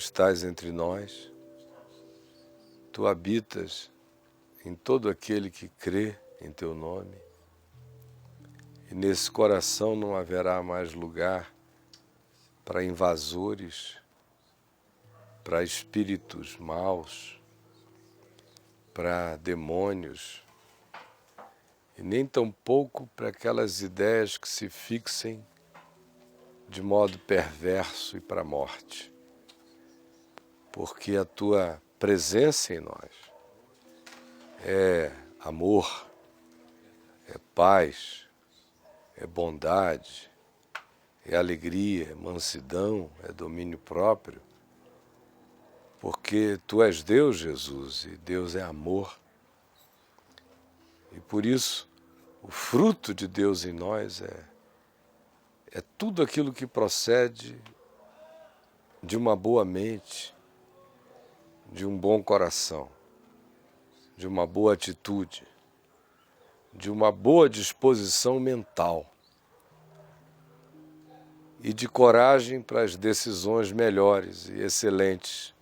estás entre nós, tu habitas em todo aquele que crê em teu nome, e nesse coração não haverá mais lugar para invasores, para espíritos maus, para demônios, e nem tampouco para aquelas ideias que se fixem de modo perverso e para a morte, porque a tua presença em nós é amor, é paz, é bondade, é alegria, é mansidão, é domínio próprio, porque tu és Deus, Jesus, e Deus é amor. E por isso, o fruto de Deus em nós é tudo aquilo que procede de uma boa mente, de um bom coração, de uma boa atitude, de uma boa disposição mental e de coragem para as decisões melhores e excelentes,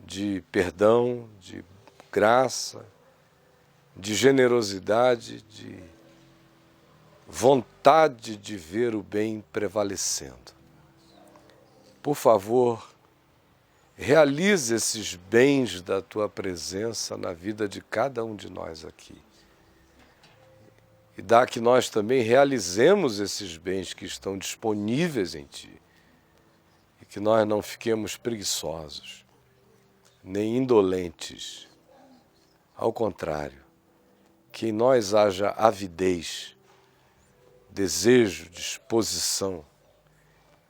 de perdão, de graça, de generosidade, de vontade de ver o bem prevalecendo. Por favor, realize esses bens da tua presença na vida de cada um de nós aqui. E dá que nós também realizemos esses bens que estão disponíveis em ti. E que nós não fiquemos preguiçosos, nem indolentes. Ao contrário, que em nós haja avidez, desejo, disposição,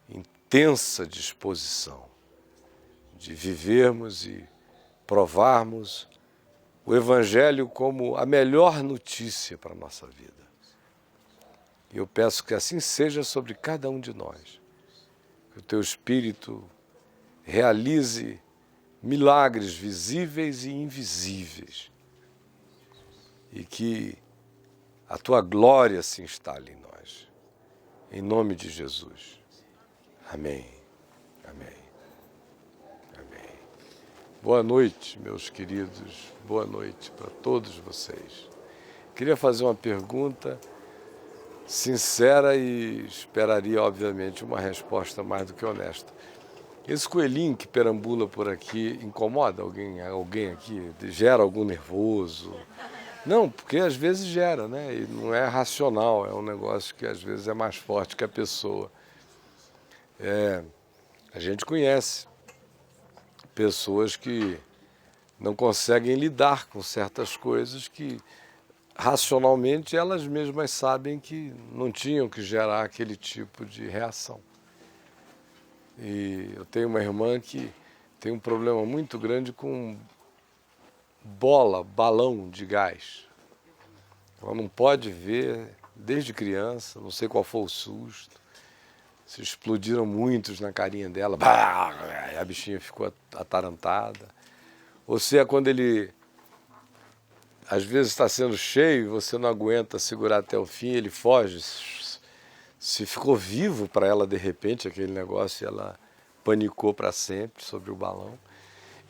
intensa disposição de vivermos e provarmos o Evangelho como a melhor notícia para a nossa vida. E eu peço que assim seja sobre cada um de nós. Que o teu Espírito realize milagres visíveis e invisíveis. E que a tua glória se instale em nós. Em nome de Jesus. Amém. Amém. Amém. Boa noite, meus queridos. Boa noite para todos vocês. Queria fazer uma pergunta sincera e esperaria, obviamente, uma resposta mais do que honesta. Esse coelhinho que perambula por aqui incomoda alguém aqui? Gera algum nervoso? Não, porque às vezes gera, né? E não é racional, é um negócio que às vezes é mais forte que a pessoa. A gente conhece pessoas que não conseguem lidar com certas coisas que racionalmente elas mesmas sabem que não tinham que gerar aquele tipo de reação. E eu tenho uma irmã que tem um problema muito grande com balão de gás. Ela não pode ver desde criança, não sei qual foi o susto. Se explodiram muitos na carinha dela, a bichinha ficou atarantada. Ou seja, quando ele às vezes está sendo cheio e você não aguenta segurar até o fim, ele foge. Se ficou vivo para ela de repente aquele negócio, ela panicou para sempre sobre o balão.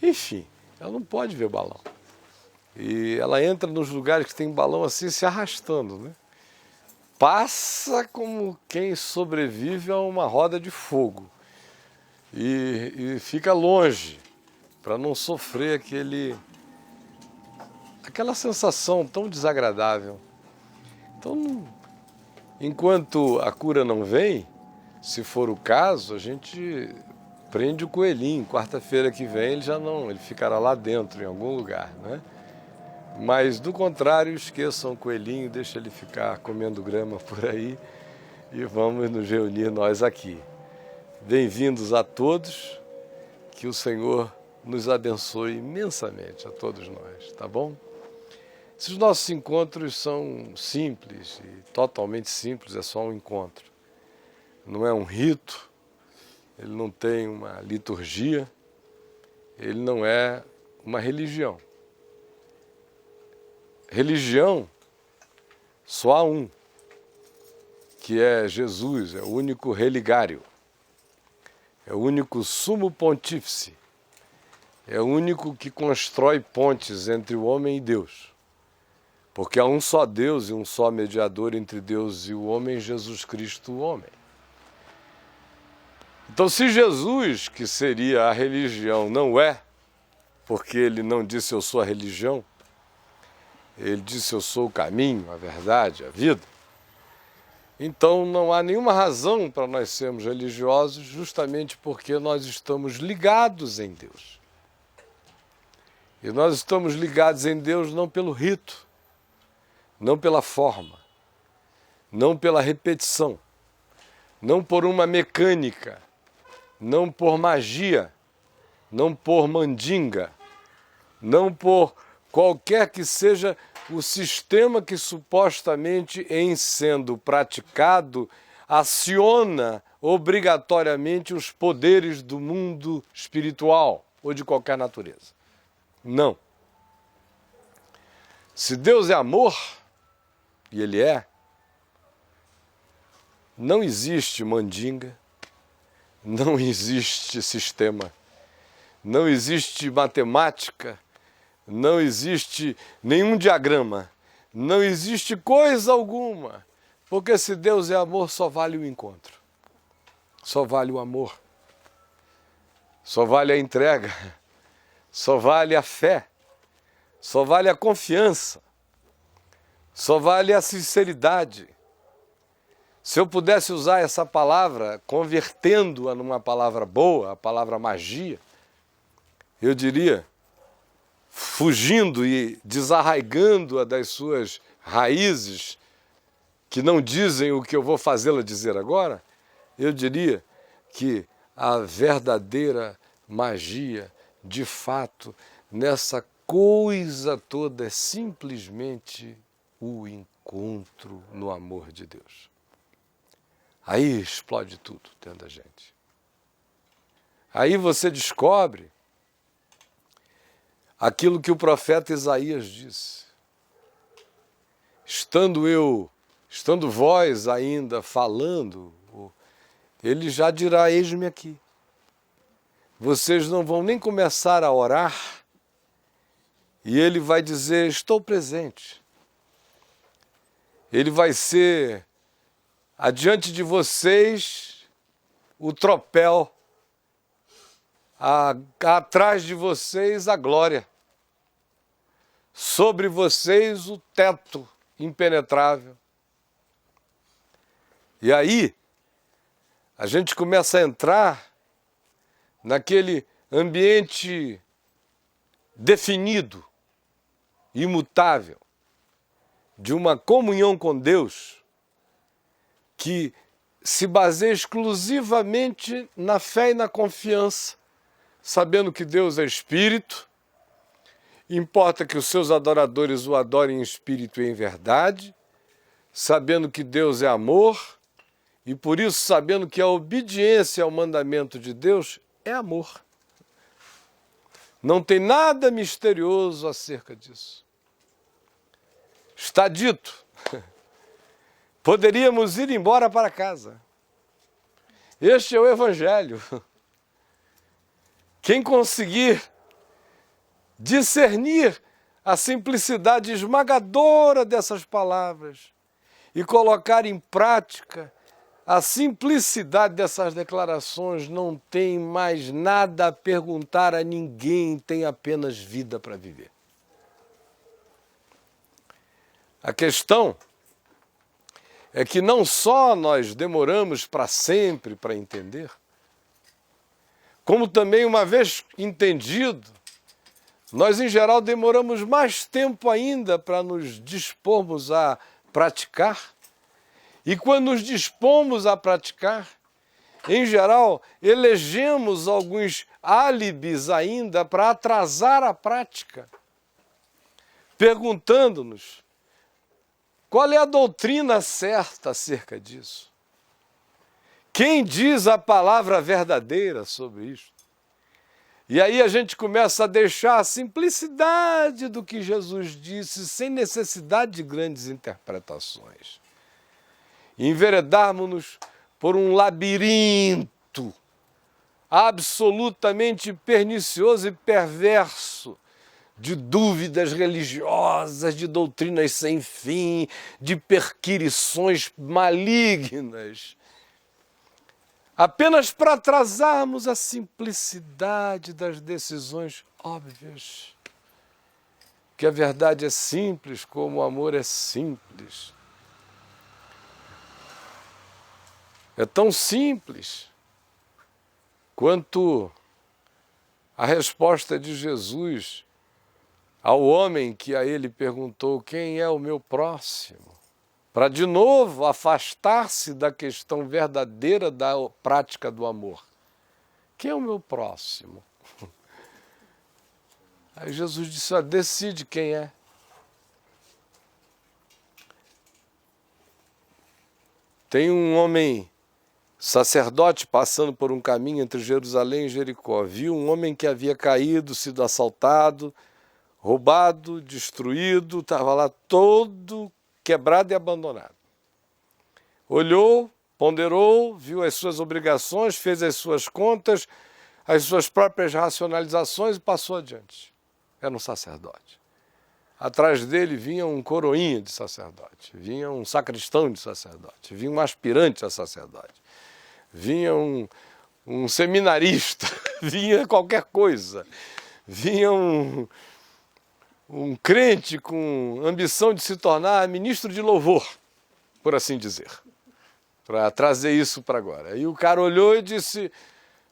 Enfim, ela não pode ver balão. E ela entra nos lugares que tem balão assim se arrastando, né? Passa como quem sobrevive a uma roda de fogo. E fica longe, para não sofrer aquela sensação tão desagradável. Então, enquanto a cura não vem, se for o caso, a gente prende o coelhinho. Quarta-feira que vem ele ficará lá dentro, em algum lugar, né? Mas, do contrário, esqueçam o coelhinho, deixa ele ficar comendo grama por aí e vamos nos reunir nós aqui. Bem-vindos a todos, que o Senhor nos abençoe imensamente, a todos nós, tá bom? Esses nossos encontros são simples, e totalmente simples, é só um encontro. Não é um rito, ele não tem uma liturgia, ele não é uma religião. Religião, só há um, que é Jesus, é o único religário. é o único sumo pontífice, é o único que constrói pontes entre o homem e Deus. Porque há um só Deus e um só mediador entre Deus e o homem, Jesus Cristo, o homem. Então, se Jesus, que seria a religião, não é, porque ele não disse eu sou a religião, ele disse eu sou o caminho, a verdade, a vida, então não há nenhuma razão para nós sermos religiosos, justamente porque nós estamos ligados em Deus. E nós estamos ligados em Deus não pelo rito, não pela forma, não pela repetição, não por uma mecânica, não por magia, não por mandinga, não por qualquer que seja o sistema que supostamente, em sendo praticado, aciona obrigatoriamente os poderes do mundo espiritual ou de qualquer natureza. Não. Se Deus é amor, e Ele é, não existe mandinga, não existe sistema, não existe matemática, não existe nenhum diagrama, não existe coisa alguma, porque se Deus é amor, só vale o encontro, só vale o amor, só vale a entrega, só vale a fé, só vale a confiança, só vale a sinceridade. Se eu pudesse usar essa palavra, convertendo-a numa palavra boa, a palavra magia, eu diria, fugindo e desarraigando-a das suas raízes, que não dizem o que eu vou fazê-la dizer agora, eu diria que a verdadeira magia, de fato, nessa coisa toda é simplesmente o encontro no amor de Deus. Aí explode tudo dentro da gente. Aí você descobre aquilo que o profeta Isaías disse. Estando vós ainda falando, ele já dirá, eis-me aqui. Vocês não vão nem começar a orar, e ele vai dizer, estou presente. Ele vai ser, adiante de vocês, o tropel, atrás de vocês a glória, sobre vocês o teto impenetrável. E aí, a gente começa a entrar naquele ambiente definido, imutável, de uma comunhão com Deus que se baseia exclusivamente na fé e na confiança, sabendo que Deus é Espírito, importa que os seus adoradores o adorem em espírito e em verdade, sabendo que Deus é amor, e por isso sabendo que a obediência ao mandamento de Deus é amor. Não tem nada misterioso acerca disso. Está dito. Poderíamos ir embora para casa. Este é o Evangelho. Quem conseguir discernir a simplicidade esmagadora dessas palavras e colocar em prática a simplicidade dessas declarações, não tem mais nada a perguntar a ninguém, tem apenas vida para viver. A questão é que não só nós demoramos para sempre para entender, como também, uma vez entendido, nós em geral demoramos mais tempo ainda para nos dispormos a praticar. E quando nos dispomos a praticar, em geral, elegemos alguns álibis ainda para atrasar a prática, perguntando-nos qual é a doutrina certa acerca disso. Quem diz a palavra verdadeira sobre isto? E aí a gente começa a deixar a simplicidade do que Jesus disse, sem necessidade de grandes interpretações. E enveredarmos-nos por um labirinto absolutamente pernicioso e perverso, de dúvidas religiosas, de doutrinas sem fim, de perquirições malignas, apenas para atrasarmos a simplicidade das decisões óbvias. Que a verdade é simples como o amor é simples. É tão simples quanto a resposta de Jesus ao homem que a ele perguntou: quem é o meu próximo? Para de novo afastar-se da questão verdadeira da prática do amor. Quem é o meu próximo? Aí Jesus disse: decide quem é. Tem um homem sacerdote passando por um caminho entre Jerusalém e Jericó. Viu um homem que havia caído, sido assaltado, roubado, destruído, estava lá todo quebrado e abandonado. Olhou, ponderou, viu as suas obrigações, fez as suas contas, as suas próprias racionalizações e passou adiante. Era um sacerdote. Atrás dele vinha um coroinha de sacerdote, vinha um sacristão de sacerdote, vinha um aspirante a sacerdote, vinha um seminarista, vinha qualquer coisa, vinha um crente com ambição de se tornar ministro de louvor, por assim dizer, para trazer isso para agora. Aí o cara olhou e disse: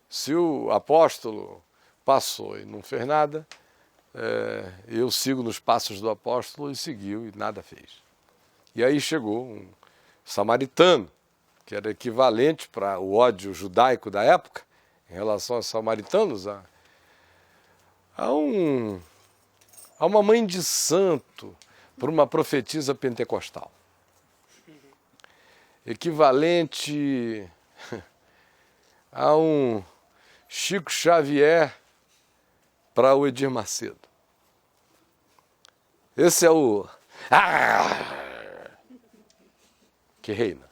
se o apóstolo passou e não fez nada, eu sigo nos passos do apóstolo, e seguiu e nada fez. E aí chegou um samaritano, que era equivalente para o ódio judaico da época, em relação aos samaritanos, a uma mãe de santo, por uma profetisa pentecostal. Equivalente a um Chico Xavier para o Edir Macedo. Esse é o que reina.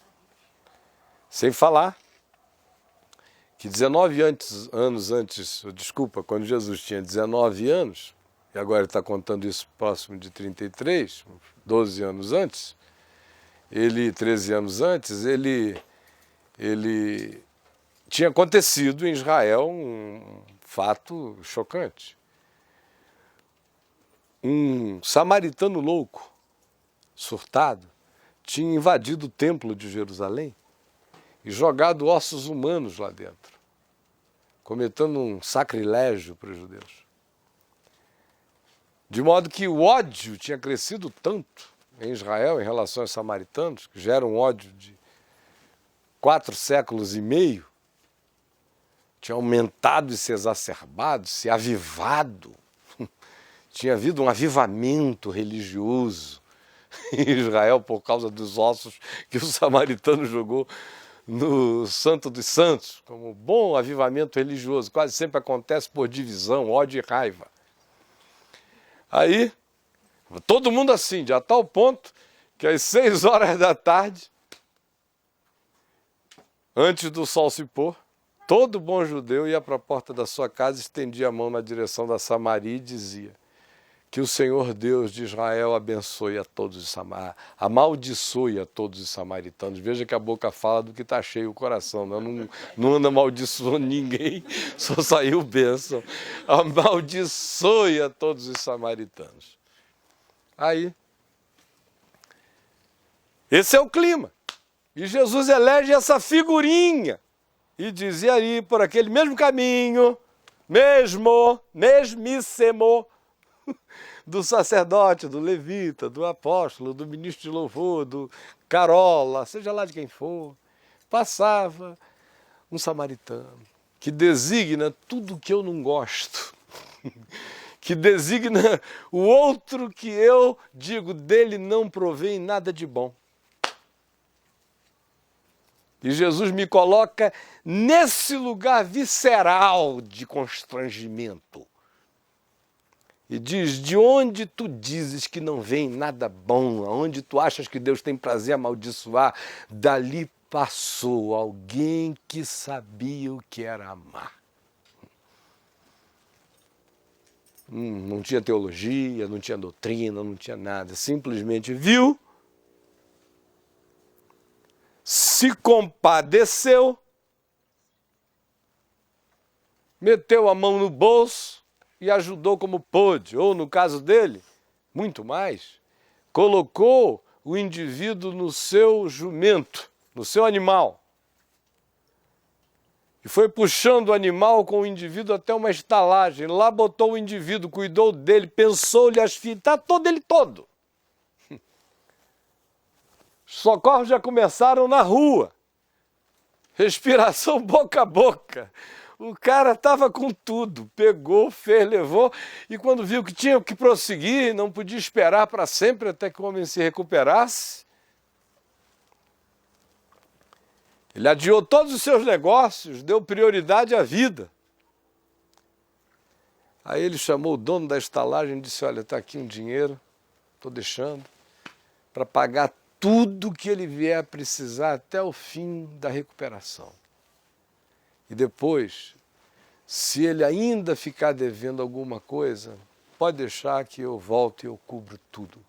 Sem falar que 19 anos antes, desculpa, quando Jesus tinha 19 anos, e agora ele está contando isso próximo de 33, 12 anos antes, 13 anos antes, ele tinha acontecido em Israel um fato chocante. Um samaritano louco, surtado, tinha invadido o templo de Jerusalém e jogado ossos humanos lá dentro, cometendo um sacrilégio para os judeus. De modo que o ódio tinha crescido tanto em Israel em relação aos samaritanos, que gera um ódio de 4 séculos e meio, tinha aumentado e se exacerbado, se avivado. Tinha havido um avivamento religioso em Israel por causa dos ossos que o samaritano jogou no Santo dos Santos, como um bom avivamento religioso. Quase sempre acontece por divisão, ódio e raiva. Aí, todo mundo assim, de a tal ponto que às 6 horas da tarde, antes do sol se pôr, todo bom judeu ia para a porta da sua casa, estendia a mão na direção da Samaria e dizia: que o Senhor Deus de Israel abençoe a todos os samaritanos, amaldiçoe a todos os samaritanos. Veja que a boca fala do que está cheio o coração, não anda amaldiçoando ninguém, só saiu bênção. Amaldiçoe a todos os samaritanos. Aí, esse é o clima. E Jesus elege essa figurinha e dizia aí por aquele mesmo caminho, mesmíssimo, do sacerdote, do levita, do apóstolo, do ministro de louvor, do carola, seja lá de quem for, passava um samaritano que designa tudo que eu não gosto, que designa o outro que eu digo dele não provém nada de bom. E Jesus me coloca nesse lugar visceral de constrangimento. E diz: de onde tu dizes que não vem nada bom, aonde tu achas que Deus tem prazer em amaldiçoar, dali passou alguém que sabia o que era amar. não tinha teologia, não tinha doutrina, não tinha nada. Simplesmente viu, se compadeceu, meteu a mão no bolso e ajudou como pôde. Ou, no caso dele, muito mais, colocou o indivíduo no seu jumento, no seu animal. E foi puxando o animal com o indivíduo até uma estalagem. Lá botou o indivíduo, cuidou dele, pensou-lhe as fitas, todo ele todo. Os socorros já começaram na rua. Respiração boca a boca. O cara estava com tudo, pegou, fez, levou, e quando viu que tinha que prosseguir, não podia esperar para sempre até que o homem se recuperasse, ele adiou todos os seus negócios, deu prioridade à vida. Aí ele chamou o dono da estalagem e disse, olha, está aqui um dinheiro, estou deixando, para pagar tudo que ele vier a precisar até o fim da recuperação. E depois, se ele ainda ficar devendo alguma coisa, pode deixar que eu volto e eu cubro tudo.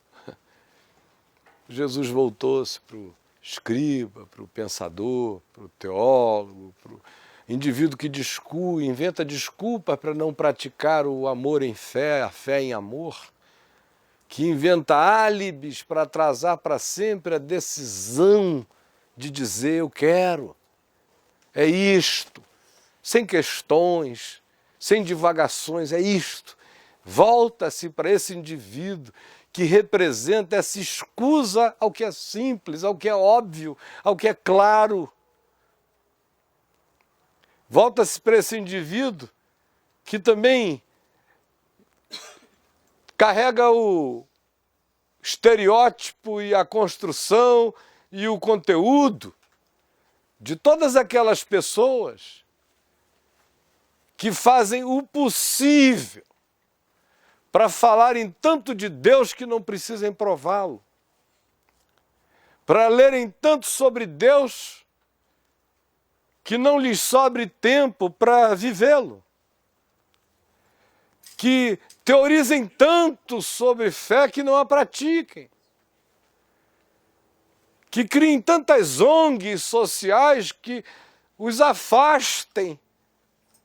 Jesus voltou-se para o escriba, para o pensador, para o teólogo, para o indivíduo que inventa desculpa para não praticar o amor em fé, a fé em amor, que inventa álibis para atrasar para sempre a decisão de dizer eu quero, é isto, sem questões, sem divagações, é isto. Volta-se para esse indivíduo que representa essa escusa ao que é simples, ao que é óbvio, ao que é claro. Volta-se para esse indivíduo que também carrega o estereótipo e a construção e o conteúdo de todas aquelas pessoas que fazem o possível para falarem tanto de Deus que não precisem prová-lo, para lerem tanto sobre Deus que não lhes sobre tempo para vivê-lo, que teorizem tanto sobre fé que não a pratiquem, que criem tantas ONGs sociais que os afastem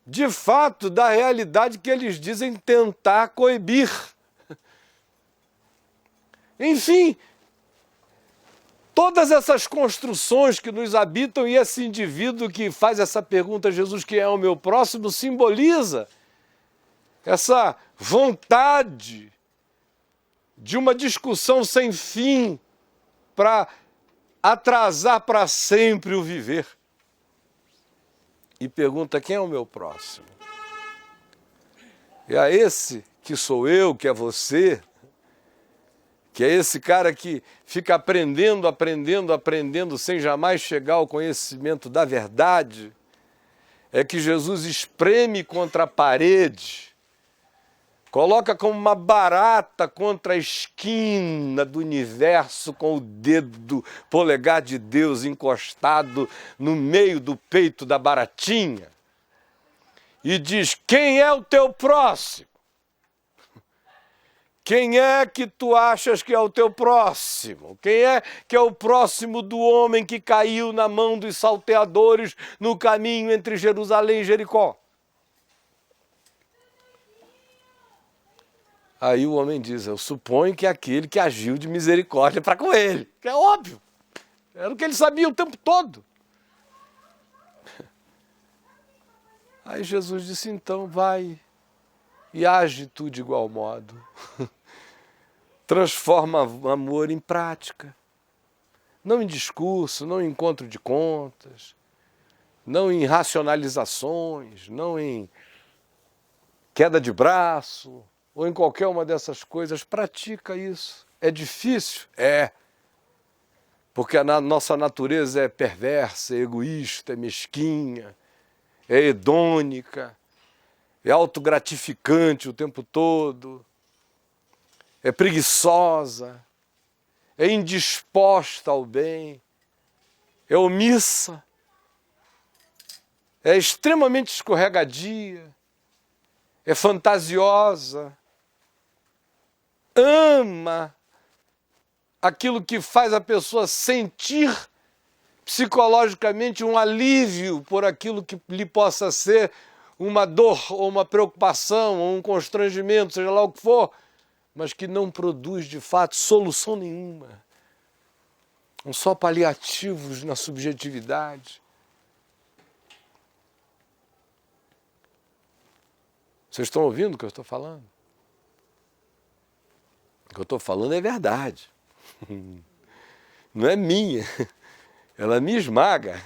de fato da realidade que eles dizem tentar coibir. Enfim, todas essas construções que nos habitam e esse indivíduo que faz essa pergunta, Jesus, quem é o meu próximo, simboliza essa vontade de uma discussão sem fim para atrasar para sempre o viver. E pergunta, quem é o meu próximo? É a esse que sou eu, que é você, que é esse cara que fica aprendendo, aprendendo, aprendendo, sem jamais chegar ao conhecimento da verdade, é que Jesus espreme contra a parede, coloca como uma barata contra a esquina do universo com o dedo polegar de Deus encostado no meio do peito da baratinha e diz, quem é o teu próximo? Quem é que tu achas que é o teu próximo? Quem é que é o próximo do homem que caiu na mão dos salteadores no caminho entre Jerusalém e Jericó? Aí o homem diz, eu suponho que é aquele que agiu de misericórdia para com ele. Que é óbvio. Era o que ele sabia o tempo todo. Aí Jesus disse, então vai e age tu de igual modo. Transforma amor em prática. Não em discurso, não em encontro de contas, não em racionalizações, não em queda de braço, ou em qualquer uma dessas coisas. Pratica isso. É difícil? É. Porque a nossa natureza é perversa, é egoísta, é mesquinha, é hedônica, é autogratificante o tempo todo, é preguiçosa, é indisposta ao bem, é omissa, é extremamente escorregadia, é fantasiosa, ama aquilo que faz a pessoa sentir psicologicamente um alívio por aquilo que lhe possa ser uma dor, ou uma preocupação, ou um constrangimento, seja lá o que for, mas que não produz de fato solução nenhuma. São só paliativos na subjetividade. Vocês estão ouvindo o que eu estou falando? O que eu estou falando é verdade. Não é minha. Ela me esmaga.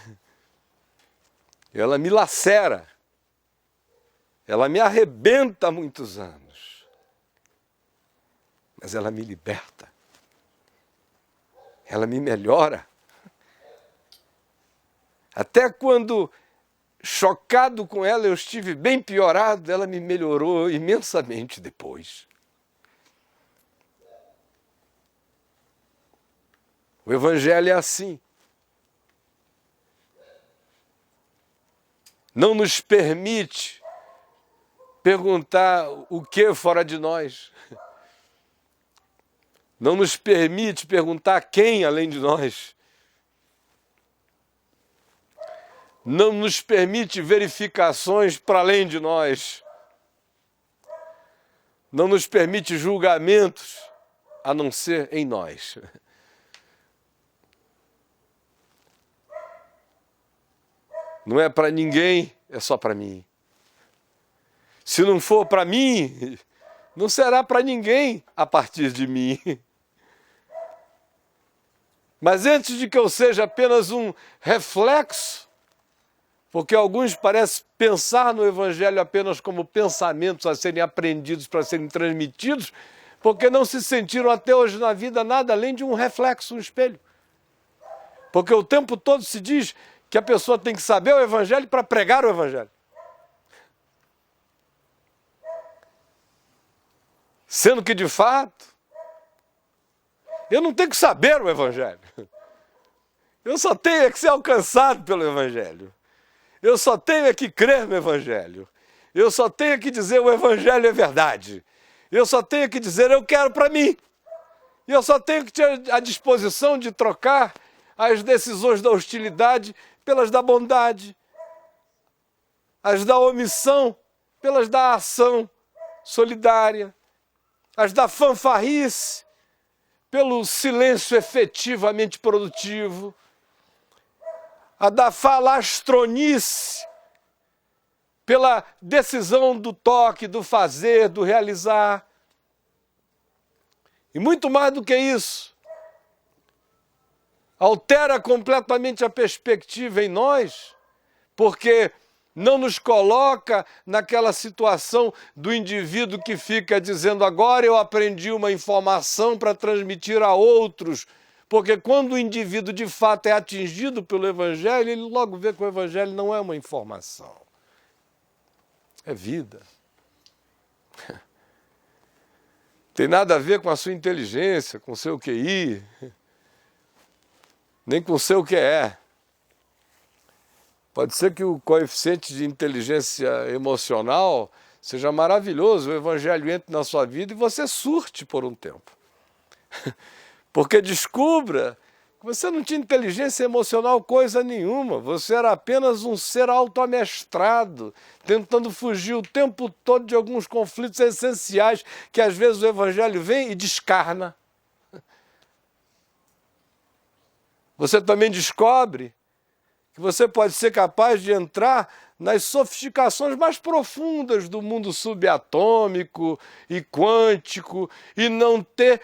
Ela me lacera. Ela me arrebenta há muitos anos. Mas ela me liberta. Ela me melhora. Até quando, chocado com ela, eu estive bem piorado, ela me melhorou imensamente depois. O Evangelho é assim. Não nos permite perguntar o que fora de nós. Não nos permite perguntar quem além de nós. Não nos permite verificações para além de nós. Não nos permite julgamentos a não ser em nós. Não é para ninguém, é só para mim. Se não for para mim, não será para ninguém a partir de mim. Mas antes de que eu seja apenas um reflexo, porque alguns parecem pensar no Evangelho apenas como pensamentos a serem aprendidos para serem transmitidos, porque não se sentiram até hoje na vida nada além de um reflexo, um espelho. Porque o tempo todo se diz que a pessoa tem que saber o Evangelho para pregar o Evangelho. Sendo que, de fato, eu não tenho que saber o Evangelho. Eu só tenho que ser alcançado pelo Evangelho. Eu só tenho que crer no Evangelho. Eu só tenho que dizer o Evangelho é verdade. Eu só tenho que dizer eu quero para mim. E eu só tenho que ter a disposição de trocar as decisões da hostilidade pelas da bondade, as da omissão pelas da ação solidária, as da fanfarrice pelo silêncio efetivamente produtivo, a da falastronice pela decisão do toque, do fazer, do realizar. E muito mais do que isso, altera completamente a perspectiva em nós, porque não nos coloca naquela situação do indivíduo que fica dizendo agora eu aprendi uma informação para transmitir a outros, porque quando o indivíduo de fato é atingido pelo Evangelho, ele logo vê que o Evangelho não é uma informação, é vida. Tem nada a ver com a sua inteligência, com o seu QI, nem com o seu QE. Pode ser que o coeficiente de inteligência emocional seja maravilhoso, o Evangelho entre na sua vida e você surte por um tempo. Porque descubra que você não tinha inteligência emocional coisa nenhuma, você era apenas um ser autoamestrado, tentando fugir o tempo todo de alguns conflitos essenciais que às vezes o Evangelho vem e descarna. Você também descobre que você pode ser capaz de entrar nas sofisticações mais profundas do mundo subatômico e quântico e não ter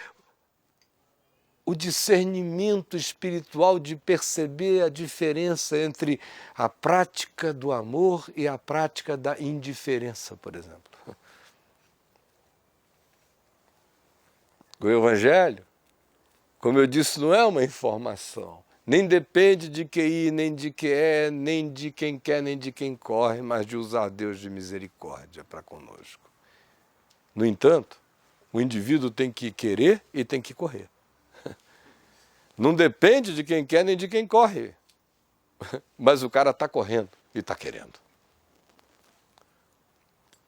o discernimento espiritual de perceber a diferença entre a prática do amor e a prática da indiferença, por exemplo. O Evangelho, como eu disse, não é uma informação. Nem depende de QI, nem de QE, nem de quem quer, nem de quem corre, mas de usar Deus de misericórdia para conosco. No entanto, o indivíduo tem que querer e tem que correr. Não depende de quem quer nem de quem corre. Mas o cara está correndo e está querendo.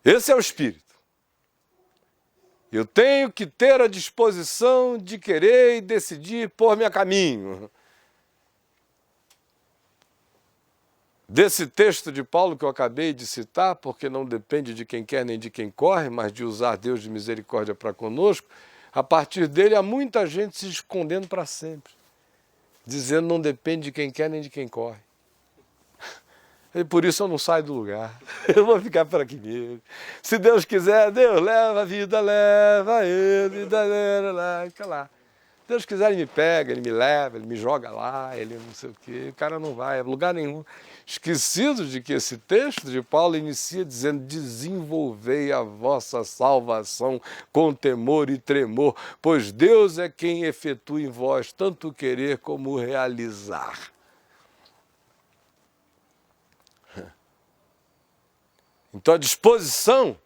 Esse é o Espírito. Eu tenho que ter a disposição de querer e decidir pôr-me a caminho. Desse texto de Paulo que eu acabei de citar, porque não depende de quem quer nem de quem corre, mas de usar Deus de misericórdia para conosco, a partir dele há muita gente se escondendo para sempre, dizendo não depende de quem quer nem de quem corre. E por isso eu não saio do lugar, eu vou ficar por aqui mesmo. Se Deus quiser, Deus leva a vida, leva ele, fica lá. Se Deus quiser, ele me pega, ele me leva, ele me joga lá, ele não sei o quê, o cara não vai a lugar nenhum. Esquecido de que esse texto de Paulo inicia dizendo: desenvolvei a vossa salvação com temor e tremor, pois Deus é quem efetua em vós tanto o querer como o realizar. Então a disposição,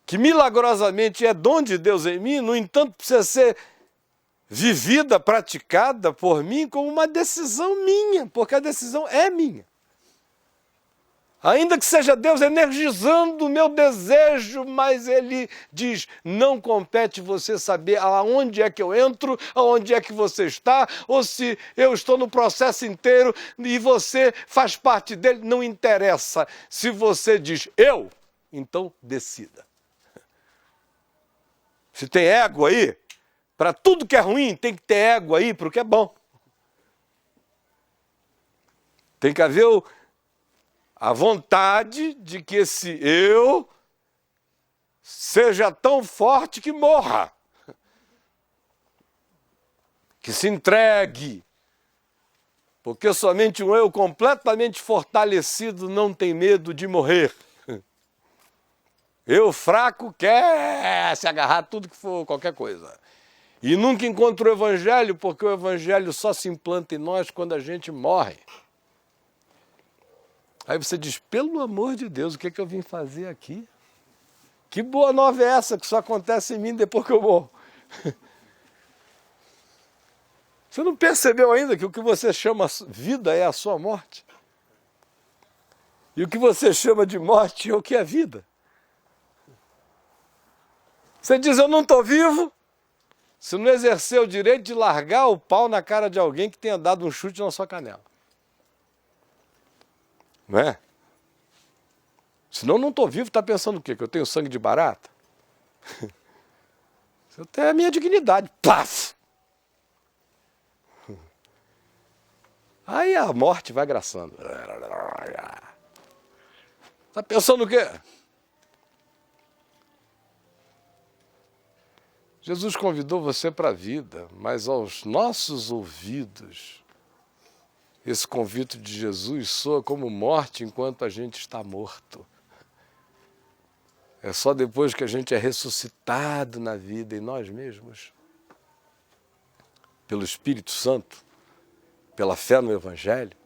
que milagrosamente é dom de Deus em mim, no entanto precisa ser vivida, praticada por mim como uma decisão minha, porque a decisão é minha. Ainda que seja Deus energizando o meu desejo, mas Ele diz, não compete você saber aonde é que eu entro, aonde é que você está, ou se eu estou no processo inteiro e você faz parte dele, não interessa. Se você diz eu, então decida. Se tem ego aí, para tudo que é ruim, tem que ter ego aí para o que é bom. Tem que haver a vontade de que esse eu seja tão forte que morra. Que se entregue. Porque somente um eu completamente fortalecido não tem medo de morrer. Eu fraco quer se agarrar a tudo que for, qualquer coisa. E nunca encontra o Evangelho, porque o Evangelho só se implanta em nós quando a gente morre. Aí você diz, pelo amor de Deus, o que é que eu vim fazer aqui? Que boa nova é essa que só acontece em mim depois que eu morro? Você não percebeu ainda que o que você chama vida é a sua morte? E o que você chama de morte é o que é vida? Você diz, eu não estou vivo, se não exercer o direito de largar o pau na cara de alguém que tenha dado um chute na sua canela. Não é? Senão eu não estou vivo, está pensando o quê? Que eu tenho sangue de barata? Eu tenho a minha dignidade. Paf! Aí a morte vai graçando. Está pensando o quê? Jesus convidou você para a vida, mas aos nossos ouvidos, esse convite de Jesus soa como morte enquanto a gente está morto. É só depois que a gente é ressuscitado na vida em nós mesmos, pelo Espírito Santo, pela fé no Evangelho,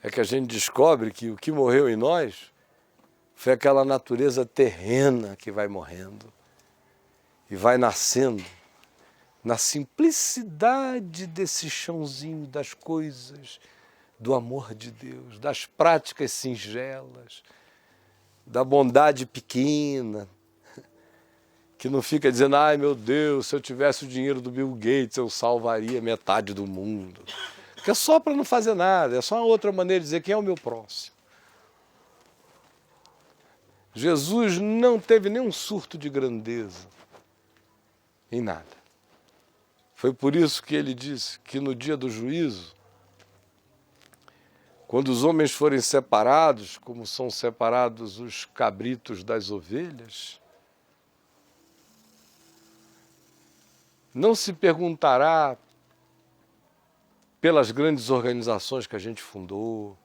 é que a gente descobre que o que morreu em nós foi aquela natureza terrena que vai morrendo e vai nascendo na simplicidade desse chãozinho das coisas, do amor de Deus, das práticas singelas, da bondade pequena, que não fica dizendo, ai meu Deus, se eu tivesse o dinheiro do Bill Gates, eu salvaria metade do mundo. Que é só para não fazer nada, é só uma outra maneira de dizer quem é o meu próximo. Jesus não teve nenhum surto de grandeza em nada. Foi por isso que ele disse que no dia do juízo, quando os homens forem separados, como são separados os cabritos das ovelhas, não se perguntará pelas grandes organizações que a gente fundou,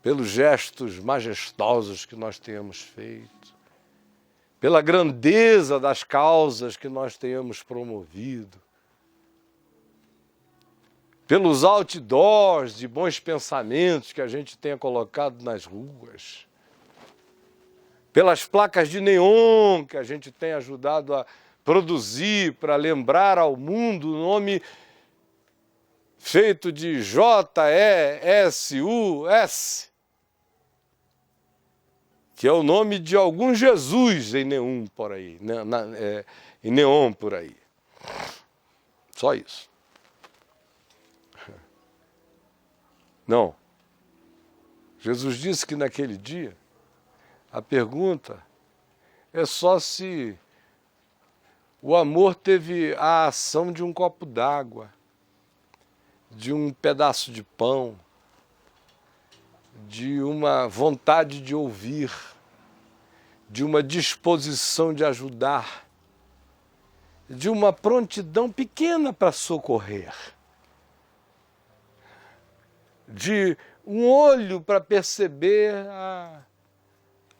pelos gestos majestosos que nós tenhamos feito, pela grandeza das causas que nós tenhamos promovido, pelos outdoors de bons pensamentos que a gente tenha colocado nas ruas, pelas placas de neon que a gente tem ajudado a produzir para lembrar ao mundo o nome feito de JESUS, que é o nome de algum Jesus em Neon por aí, em Neon por aí. Só isso. Não. Jesus disse que naquele dia a pergunta é só se o amor teve a ação de um copo d'água, de um pedaço de pão, de uma vontade de ouvir, de uma disposição de ajudar, de uma prontidão pequena para socorrer, de um olho para perceber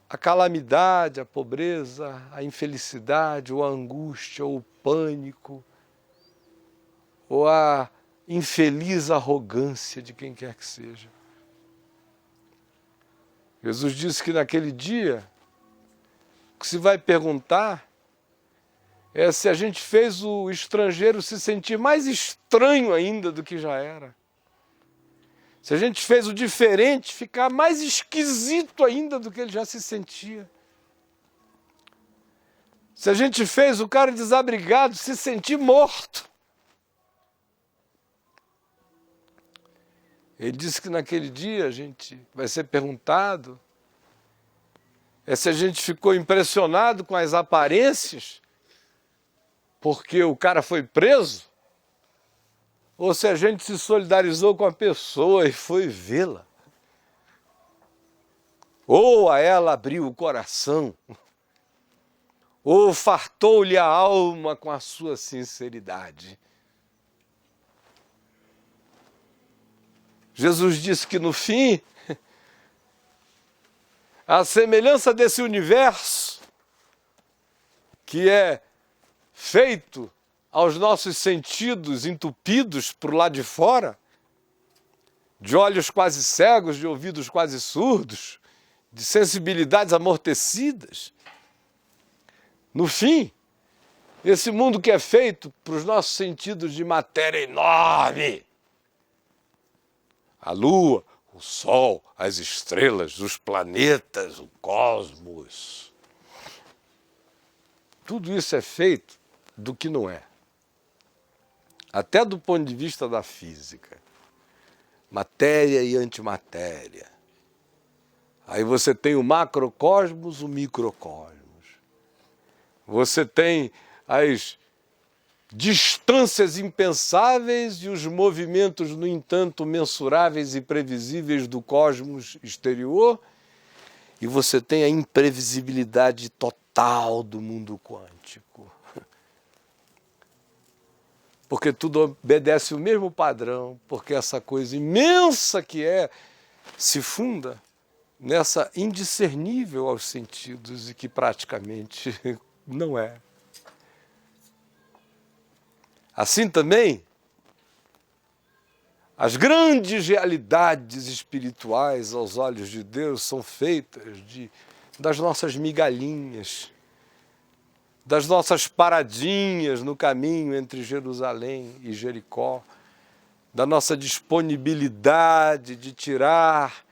a calamidade, a pobreza, a infelicidade, ou a angústia, ou o pânico, ou a infeliz arrogância de quem quer que seja. Jesus disse que naquele dia, o que se vai perguntar é se a gente fez o estrangeiro se sentir mais estranho ainda do que já era. Se a gente fez o diferente ficar mais esquisito ainda do que ele já se sentia. Se a gente fez o cara desabrigado se sentir morto. Ele disse que naquele dia a gente vai ser perguntado se a gente ficou impressionado com as aparências porque o cara foi preso, ou se a gente se solidarizou com a pessoa e foi vê-la, ou a ela abriu o coração, ou fartou-lhe a alma com a sua sinceridade. Jesus disse que no fim, a semelhança desse universo, que é feito aos nossos sentidos entupidos por lá de fora, de olhos quase cegos, de ouvidos quase surdos, de sensibilidades amortecidas. No fim, esse mundo que é feito para os nossos sentidos de matéria enorme, a lua, o sol, as estrelas, os planetas, o cosmos, tudo isso é feito do que não é. Até do ponto de vista da física. Matéria e antimatéria. Aí você tem o macrocosmos, o microcosmos. Você tem as distâncias impensáveis e os movimentos, no entanto, mensuráveis e previsíveis do cosmos exterior. E você tem a imprevisibilidade total do mundo quântico. Porque tudo obedece o mesmo padrão, porque essa coisa imensa que se funda nessa indiscernível aos sentidos e que praticamente não é. Assim também, as grandes realidades espirituais aos olhos de Deus são feitas das nossas migalhinhas, das nossas paradinhas no caminho entre Jerusalém e Jericó, da nossa disponibilidade de tirar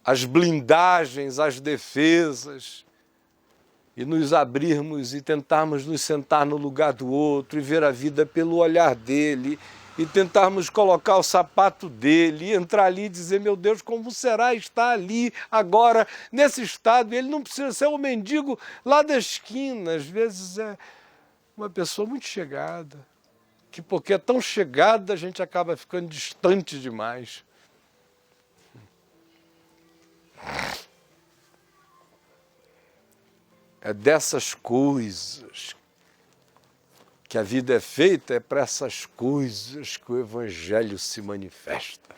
as blindagens, as defesas, e nos abrirmos e tentarmos nos sentar no lugar do outro e ver a vida pelo olhar dele, e tentarmos colocar o sapato dele, e entrar ali e dizer, meu Deus, como será estar ali, agora, nesse estado? Ele não precisa ser um mendigo lá da esquina, às vezes é uma pessoa muito chegada, que porque é tão chegada, a gente acaba ficando distante demais. É dessas coisas que a vida é feita, é para essas coisas que o Evangelho se manifesta.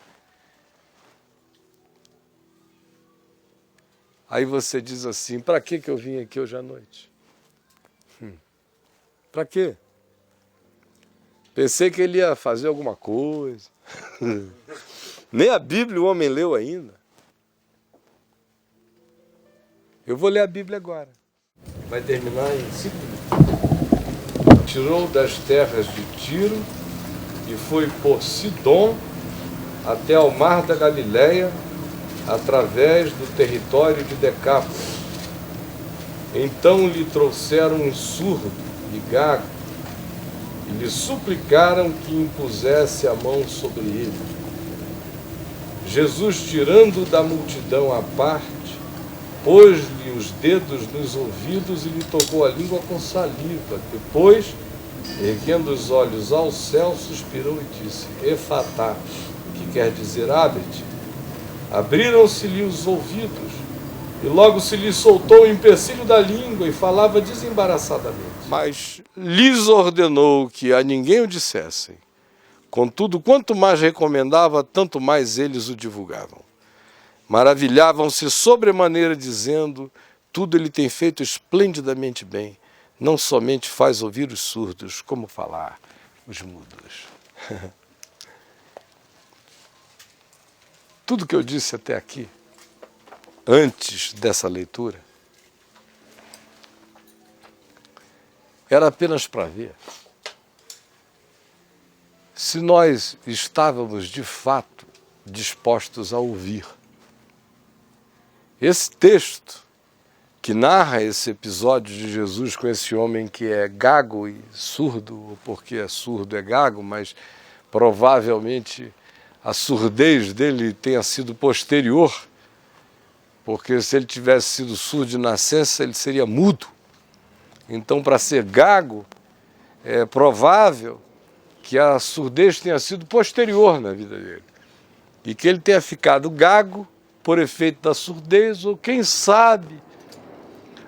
Aí você diz assim, para que eu vim aqui hoje à noite? Para quê? Pensei que ele ia fazer alguma coisa. Nem a Bíblia o homem leu ainda. Eu vou ler a Bíblia agora. Vai terminar em 5 minutos. Tirou das terras de Tiro e foi por Sidom até ao mar da Galileia através do território de Decápolis. Então lhe trouxeram um surdo e gago e lhe suplicaram que impusesse a mão sobre ele. Jesus, tirando da multidão à parte, pôs-lhe os dedos nos ouvidos e lhe tocou a língua com saliva. Depois, erguendo os olhos ao céu, suspirou e disse: Efatá, que quer dizer abre-te. Abriram-se-lhe os ouvidos, e logo se lhe soltou o empecilho da língua e falava desembaraçadamente. Mas lhes ordenou que a ninguém o dissessem. Contudo, quanto mais recomendava, tanto mais eles o divulgavam. Maravilhavam-se sobremaneira, dizendo: tudo ele tem feito esplendidamente bem. Não somente faz ouvir os surdos, como falar os mudos. Tudo que eu disse até aqui, antes dessa leitura, era apenas para ver se nós estávamos de fato dispostos a ouvir. Esse texto que narra esse episódio de Jesus com esse homem que é gago e surdo, porque é surdo é gago, mas provavelmente a surdez dele tenha sido posterior, porque se ele tivesse sido surdo de nascença, ele seria mudo. Então, para ser gago, é provável que a surdez tenha sido posterior na vida dele. E que ele tenha ficado gago por efeito da surdez, ou quem sabe,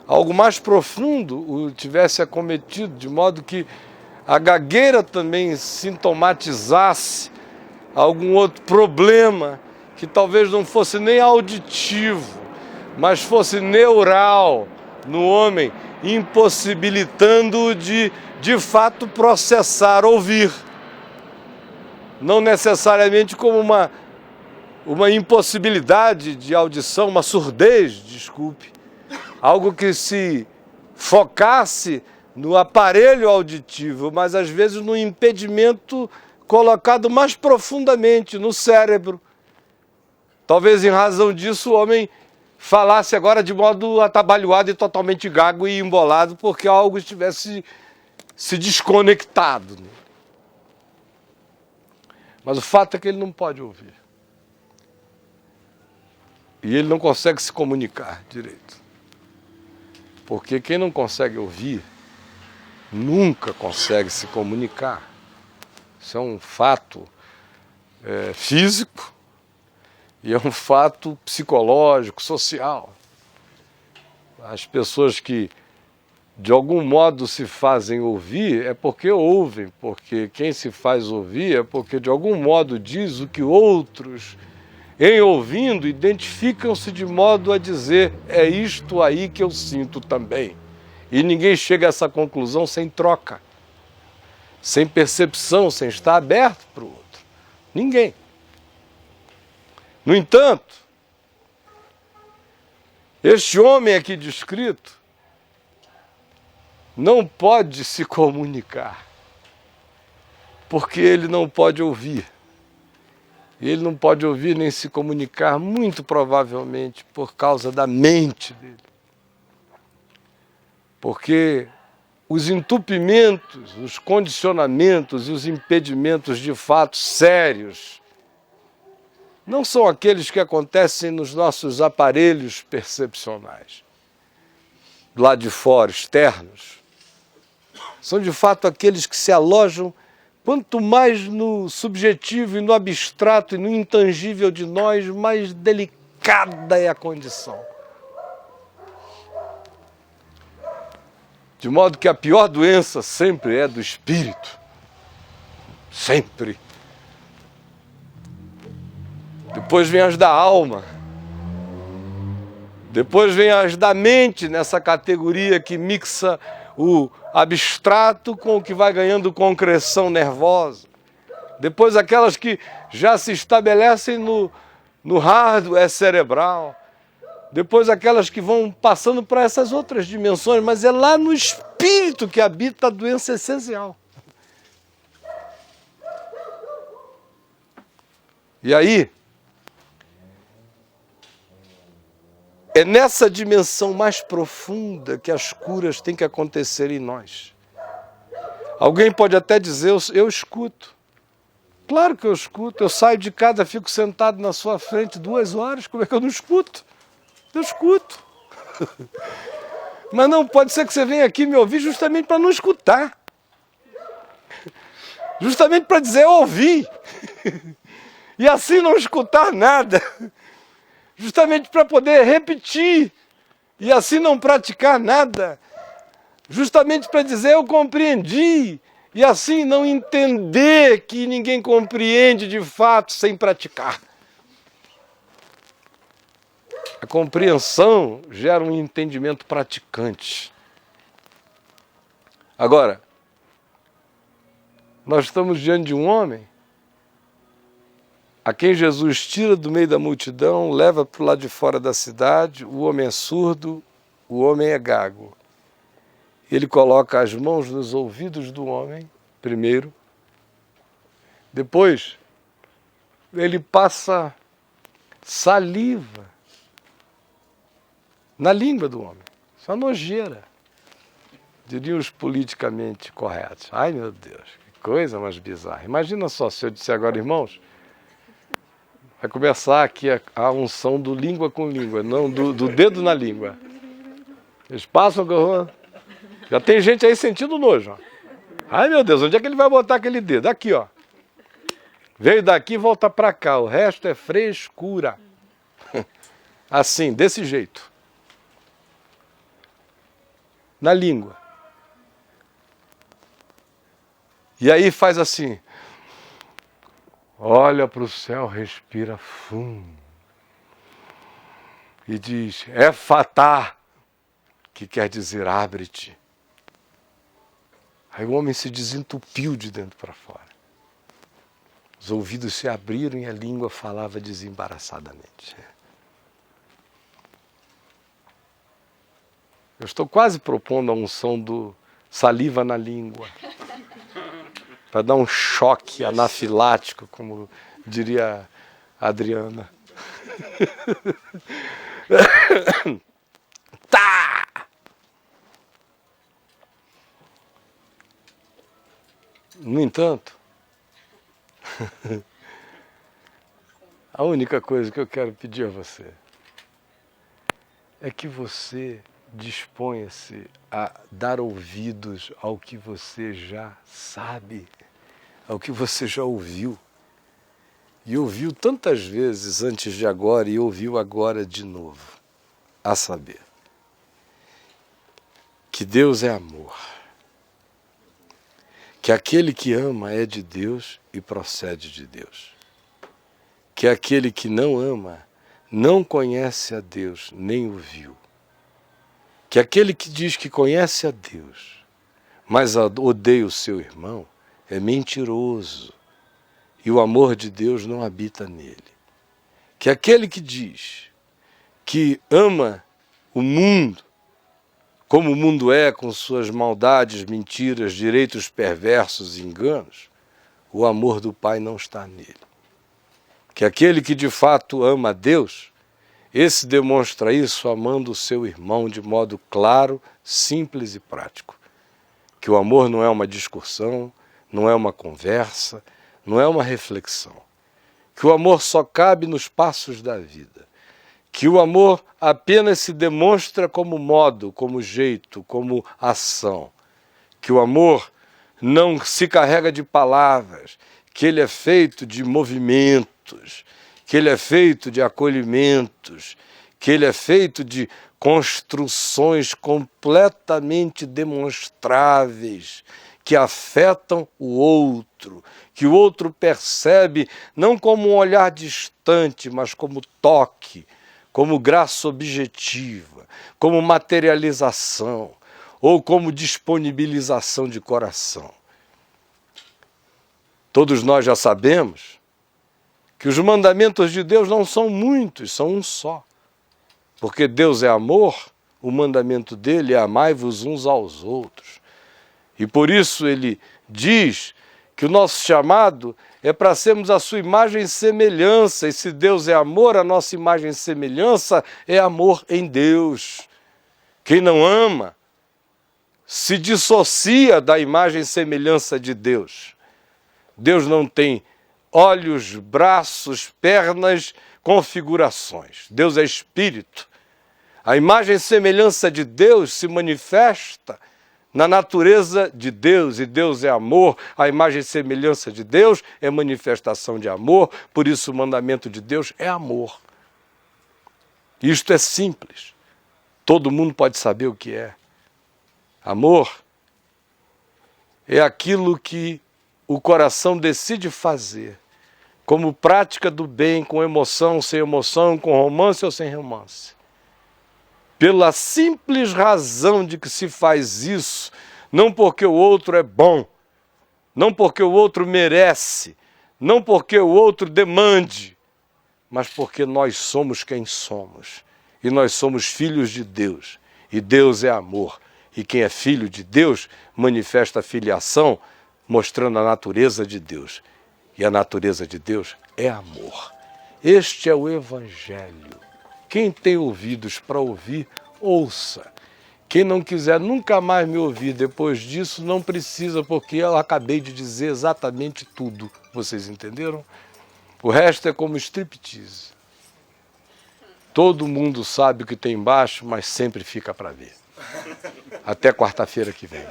algo mais profundo o tivesse acometido, de modo que a gagueira também sintomatizasse algum outro problema que talvez não fosse nem auditivo, mas fosse neural no homem, impossibilitando-o de fato processar, ouvir. Não necessariamente como uma impossibilidade de audição, uma surdez, desculpe, algo que se focasse no aparelho auditivo, mas às vezes no impedimento colocado mais profundamente no cérebro. Talvez em razão disso o homem falasse agora de modo atabalhoado e totalmente gago e embolado, porque algo estivesse se desconectado. Mas o fato é que ele não pode ouvir. E ele não consegue se comunicar direito. Porque quem não consegue ouvir, nunca consegue se comunicar. Isso é um fato físico e é um fato psicológico, social. As pessoas que de algum modo se fazem ouvir é porque ouvem, porque quem se faz ouvir é porque de algum modo diz o que outros, em ouvindo, identificam-se de modo a dizer: é isto aí que eu sinto também. E ninguém chega a essa conclusão sem troca, sem percepção, sem estar aberto para o outro. Ninguém. No entanto, este homem aqui descrito não pode se comunicar, porque ele não pode ouvir. E ele não pode ouvir nem se comunicar, muito provavelmente por causa da mente dele. Porque os entupimentos, os condicionamentos e os impedimentos de fato sérios não são aqueles que acontecem nos nossos aparelhos percepcionais, lá de fora, externos. São de fato aqueles que se alojam quanto mais no subjetivo e no abstrato e no intangível de nós, mais delicada é a condição. De modo que a pior doença sempre é do espírito. Sempre. Depois vem as da alma. Depois vem as da mente, nessa categoria que mixa o abstrato com o que vai ganhando concreção nervosa. Depois aquelas que já se estabelecem no hardware cerebral. Depois aquelas que vão passando para essas outras dimensões, mas é lá no espírito que habita a doença essencial. E aí, É nessa dimensão mais profunda que as curas têm que acontecer em nós. Alguém pode até dizer, eu escuto. Claro que eu escuto. Eu saio de casa, fico sentado na sua frente 2 horas, como é que eu não escuto? Eu escuto. Mas não pode ser que você venha aqui me ouvir justamente para não escutar. Justamente para dizer, eu ouvi. E assim não escutar nada. Justamente para poder repetir. E assim não praticar nada. Justamente para dizer, eu compreendi. E assim não entender que ninguém compreende de fato sem praticar. A compreensão gera um entendimento praticante. Agora, nós estamos diante de um homem a quem Jesus tira do meio da multidão, leva para o lado de fora da cidade, o homem é surdo, o homem é gago. Ele coloca as mãos nos ouvidos do homem, primeiro. Depois, ele passa saliva na língua do homem. Isso é uma nojeira, diriam os politicamente corretos. Ai, meu Deus, que coisa mais bizarra. Imagina só, se eu disser agora, irmãos, vai começar aqui a unção do língua com língua, não do dedo na língua. Eles passam... Já tem gente aí sentindo nojo. Ó. Ai, meu Deus, onde é que ele vai botar aquele dedo? Aqui, ó. Veio daqui e volta para cá. O resto é frescura. Assim, desse jeito. Na língua. E aí faz assim. Olha para o céu, respira fundo. E diz, Efatá, que quer dizer abre-te. Aí o homem se desentupiu de dentro para fora. Os ouvidos se abriram e a língua falava desembaraçadamente. Eu estou quase propondo a unção do saliva na língua. Para dar um choque anafilático, como diria a Adriana. Tá! No entanto, a única coisa que eu quero pedir a você é que você disponha-se a dar ouvidos ao que você já sabe, ao que você já ouviu. E ouviu tantas vezes antes de agora e ouviu agora de novo. A saber, que Deus é amor. Que aquele que ama é de Deus e procede de Deus. Que aquele que não ama não conhece a Deus, nem o viu. Que aquele que diz que conhece a Deus, mas odeia o seu irmão, é mentiroso. E o amor de Deus não habita nele. Que aquele que diz que ama o mundo, como o mundo é, com suas maldades, mentiras, direitos perversos e enganos, o amor do Pai não está nele. Que aquele que de fato ama a Deus, esse demonstra isso amando o seu irmão de modo claro, simples e prático. Que o amor não é uma discussão, não é uma conversa, não é uma reflexão. Que o amor só cabe nos passos da vida. Que o amor apenas se demonstra como modo, como jeito, como ação. Que o amor não se carrega de palavras, que ele é feito de movimentos, que ele é feito de acolhimentos, que ele é feito de construções completamente demonstráveis, que afetam o outro, que o outro percebe não como um olhar distante, mas como toque, como graça objetiva, como materialização ou como disponibilização de coração. Todos nós já sabemos que os mandamentos de Deus não são muitos, são um só. Porque Deus é amor, o mandamento dele é amai-vos uns aos outros. E por isso ele diz que o nosso chamado é para sermos a sua imagem e semelhança. E se Deus é amor, a nossa imagem e semelhança é amor em Deus. Quem não ama se dissocia da imagem e semelhança de Deus. Deus não tem olhos, braços, pernas, configurações. Deus é espírito. A imagem e semelhança de Deus se manifesta na natureza de Deus, e Deus é amor. A imagem e semelhança de Deus é manifestação de amor, por isso o mandamento de Deus é amor. Isto é simples, todo mundo pode saber o que é. Amor é aquilo que o coração decide fazer, como prática do bem, com emoção, sem emoção, com romance ou sem romance. Pela simples razão de que se faz isso, não porque o outro é bom, não porque o outro merece, não porque o outro demande, mas porque nós somos quem somos. E nós somos filhos de Deus. E Deus é amor. E quem é filho de Deus manifesta a filiação, mostrando a natureza de Deus. E a natureza de Deus é amor. Este é o Evangelho. Quem tem ouvidos para ouvir, ouça. Quem não quiser nunca mais me ouvir depois disso, não precisa, porque eu acabei de dizer exatamente tudo. Vocês entenderam? O resto é como striptease. Todo mundo sabe o que tem embaixo, mas sempre fica para ver. Até quarta-feira que vem.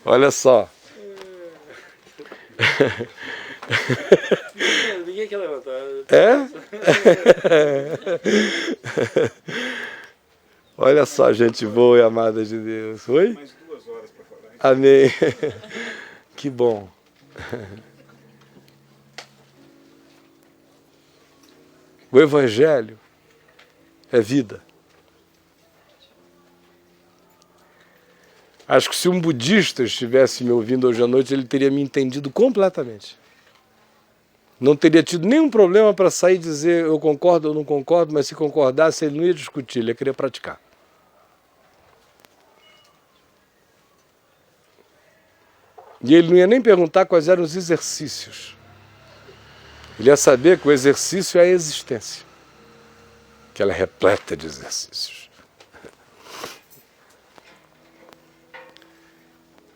Olha só. Ninguém quer levantar. É? Olha só, gente boa e amada de Deus. Oi? Mais 2 horas para falar. Hein? Amém. Que bom. O Evangelho é vida. Acho que se um budista estivesse me ouvindo hoje à noite, ele teria me entendido completamente. Não teria tido nenhum problema para sair e dizer eu concordo ou não concordo, mas se concordasse ele não ia discutir, ele ia querer praticar. E ele não ia nem perguntar quais eram os exercícios. Ele ia saber que o exercício é a existência, que ela é repleta de exercícios.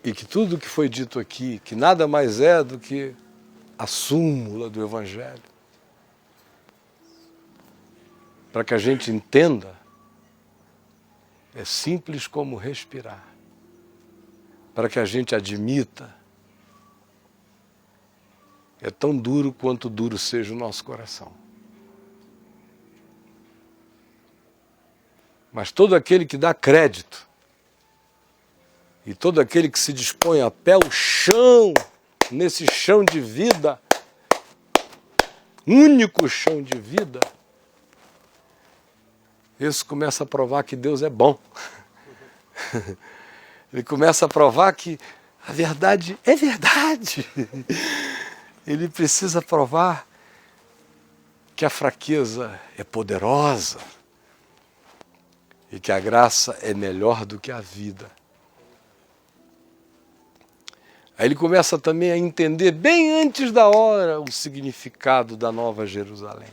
E que tudo o que foi dito aqui, que nada mais é do que a súmula do Evangelho, para que a gente entenda, é simples como respirar. Para que a gente admita, é tão duro quanto duro seja o nosso coração. Mas todo aquele que dá crédito, e todo aquele que se dispõe a pé o chão, nesse chão de vida, único chão de vida, esse começa a provar que Deus é bom. Ele começa a provar que a verdade é verdade. Ele precisa provar que a fraqueza é poderosa e que a graça é melhor do que a vida. Aí ele começa também a entender, bem antes da hora, o significado da Nova Jerusalém.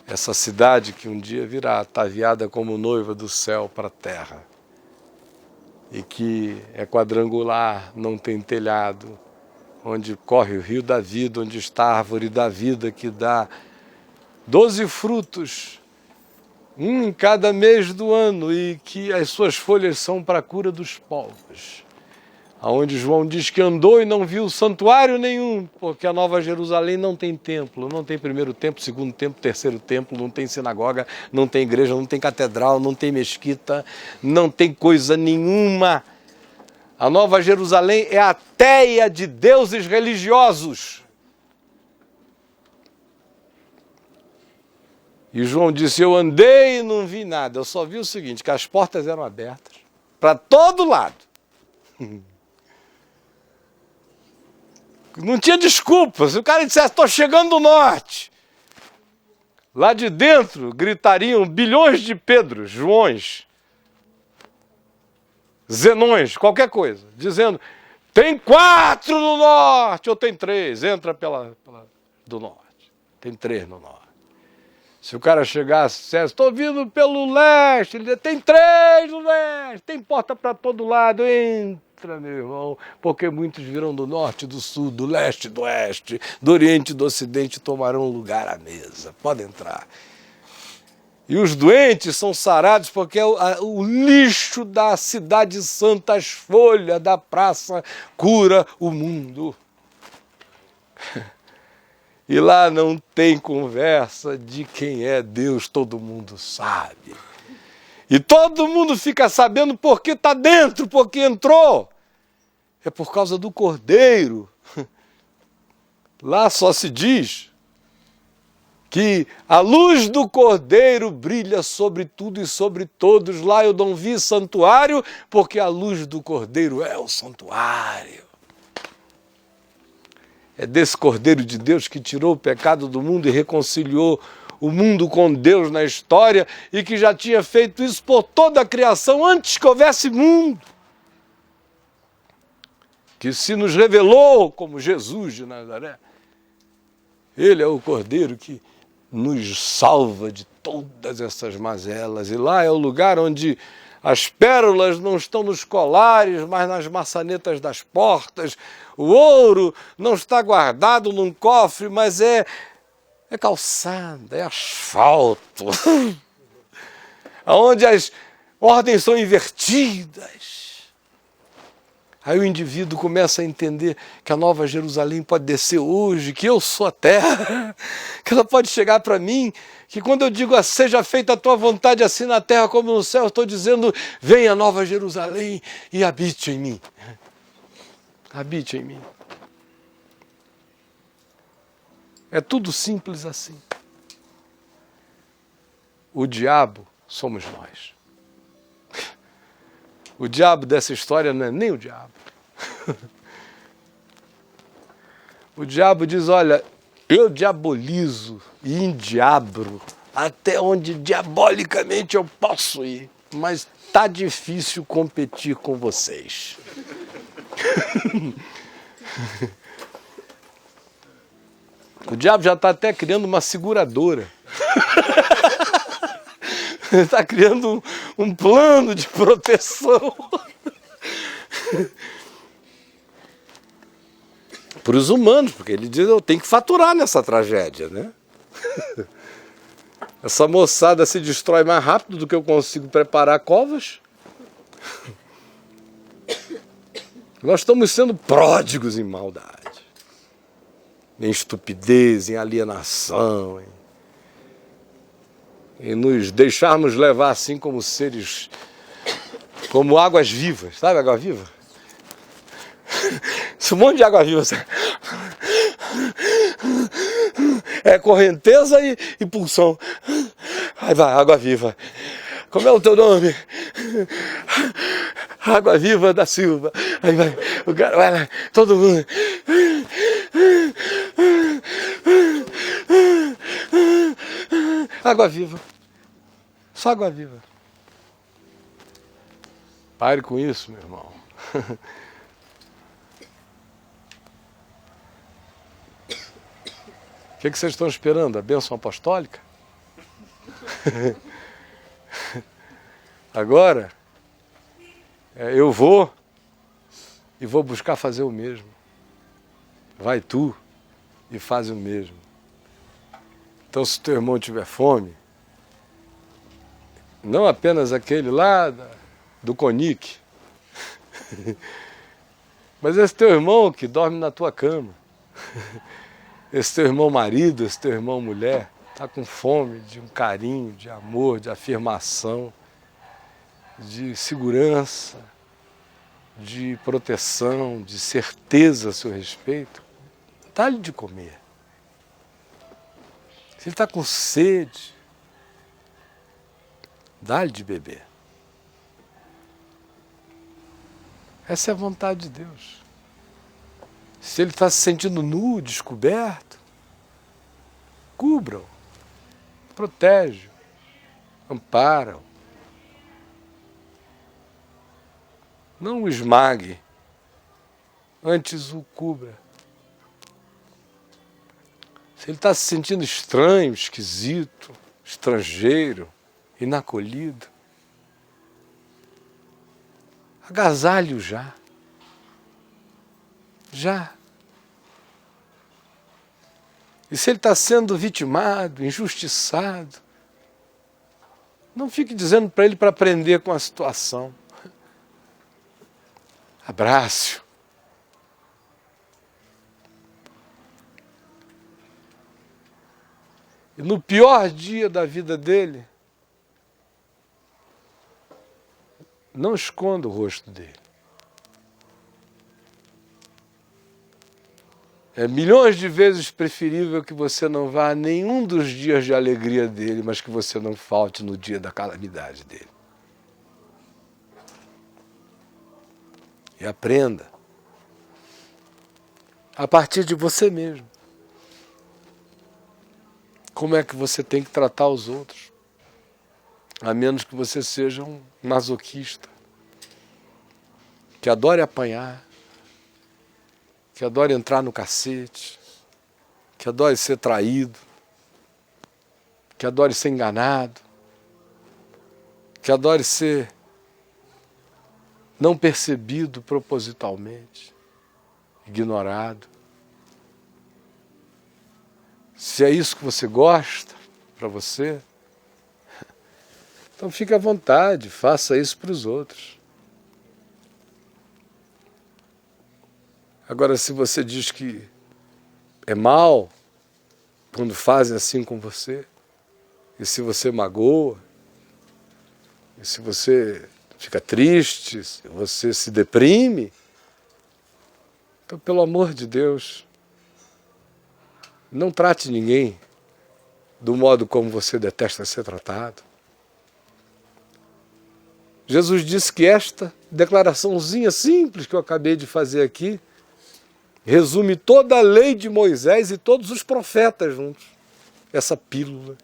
Essa cidade que um dia virá ataviada como noiva do céu para a terra. E que é quadrangular, não tem telhado, onde corre o rio da vida, onde está a árvore da vida que dá 12 frutos, um em cada mês do ano, e que as suas folhas são para a cura dos povos. Aonde João diz que andou e não viu santuário nenhum, porque a Nova Jerusalém não tem templo, não tem primeiro templo, segundo templo, terceiro templo, não tem sinagoga, não tem igreja, não tem catedral, não tem mesquita, não tem coisa nenhuma. A Nova Jerusalém é a teia de deuses religiosos. E João disse, eu andei e não vi nada, eu só vi o seguinte, que as portas eram abertas para todo lado. Não tinha desculpa. Se o cara dissesse, estou chegando do norte, lá de dentro gritariam bilhões de Pedros, Joões, Zenões, qualquer coisa, dizendo, tem 4 no norte, ou tem 3, entra pela do norte, tem 3 no norte. Se o cara chegasse e dissesse, estou vindo pelo leste, ele dizia, tem 3 no leste, tem porta para todo lado, entra, meu irmão, porque muitos virão do norte, do sul, do leste, do oeste, do oriente e do ocidente, tomarão lugar à mesa, pode entrar. E os doentes são sarados porque o lixo da cidade santa, as folhas da praça, cura o mundo. E lá não tem conversa de quem é Deus, todo mundo sabe. E todo mundo fica sabendo porque está dentro, porque entrou. É por causa do Cordeiro. Lá só se diz que a luz do Cordeiro brilha sobre tudo e sobre todos. Lá eu não vi santuário, porque a luz do Cordeiro é o santuário. É desse Cordeiro de Deus que tirou o pecado do mundo e reconciliou o mundo com Deus na história e que já tinha feito isso por toda a criação antes que houvesse mundo. Que se nos revelou como Jesus de Nazaré. Ele é o Cordeiro que nos salva de todas essas mazelas. E lá é o lugar onde as pérolas não estão nos colares, mas nas maçanetas das portas. O ouro não está guardado num cofre, mas é calçada, é asfalto. Onde as ordens são invertidas. Aí o indivíduo começa a entender que a Nova Jerusalém pode descer hoje, que eu sou a terra, que ela pode chegar para mim, que quando eu digo seja feita a tua vontade assim na terra como no céu, eu estou dizendo venha a Nova Jerusalém e habite em mim. Habite em mim. É tudo simples assim. O diabo somos nós. O diabo dessa história não é nem o diabo. O diabo diz, olha, eu diabolizo e endiabro até onde diabolicamente eu posso ir, mas tá difícil competir com vocês. O diabo já está até criando uma seguradora. Está criando um plano de proteção. Para os humanos, porque ele diz, eu tenho que faturar nessa tragédia, né? Essa moçada se destrói mais rápido do que eu consigo preparar covas. Nós estamos sendo pródigos em maldade, em estupidez, em alienação, em nos deixarmos levar assim como seres, como águas vivas, sabe água viva? Esse monte de água viva, é correnteza e pulsão. Aí vai, água viva. Como é o teu nome? Água Viva da Silva. Aí vai, o cara vai lá, todo mundo. Água viva. Só água viva. Pare com isso, meu irmão. O que vocês estão esperando? A bênção apostólica? Agora, eu vou e vou buscar fazer o mesmo. Vai tu e faz o mesmo. Então, se teu irmão tiver fome, não apenas aquele lá do Conic, mas esse teu irmão que dorme na tua cama, esse teu irmão marido, esse teu irmão mulher, está com fome de um carinho, de amor, de afirmação, de segurança, de proteção, de certeza a seu respeito, dá-lhe de comer. Se ele está com sede, dá-lhe de beber. Essa é a vontade de Deus. Se ele está se sentindo nu, descoberto, cubra-o, protege-o, ampara-o. Não o esmague, antes o cubra. Se ele está se sentindo estranho, esquisito, estrangeiro, inacolhido, agasalhe-o já. Já. E se ele está sendo vitimado, injustiçado, não fique dizendo para ele para aprender com a situação. Abrace-o. E no pior dia da vida dele, não esconda o rosto dele. É milhões de vezes preferível que você não vá a nenhum dos dias de alegria dele, mas que você não falte no dia da calamidade dele. E aprenda a partir de você mesmo. Como é que você tem que tratar os outros? A menos que você seja um masoquista, que adore apanhar, que adore entrar no cacete, que adore ser traído, que adore ser enganado, que adore ser não percebido propositalmente, ignorado. Se é isso que você gosta para você, então fique à vontade, faça isso para os outros. Agora, se você diz que é mal quando fazem assim com você, e se você magoa, e se você fica triste, se você se deprime, então, pelo amor de Deus, não trate ninguém do modo como você detesta ser tratado. Jesus disse que esta declaraçãozinha simples que eu acabei de fazer aqui resume toda a lei de Moisés e todos os profetas juntos. Essa pílula.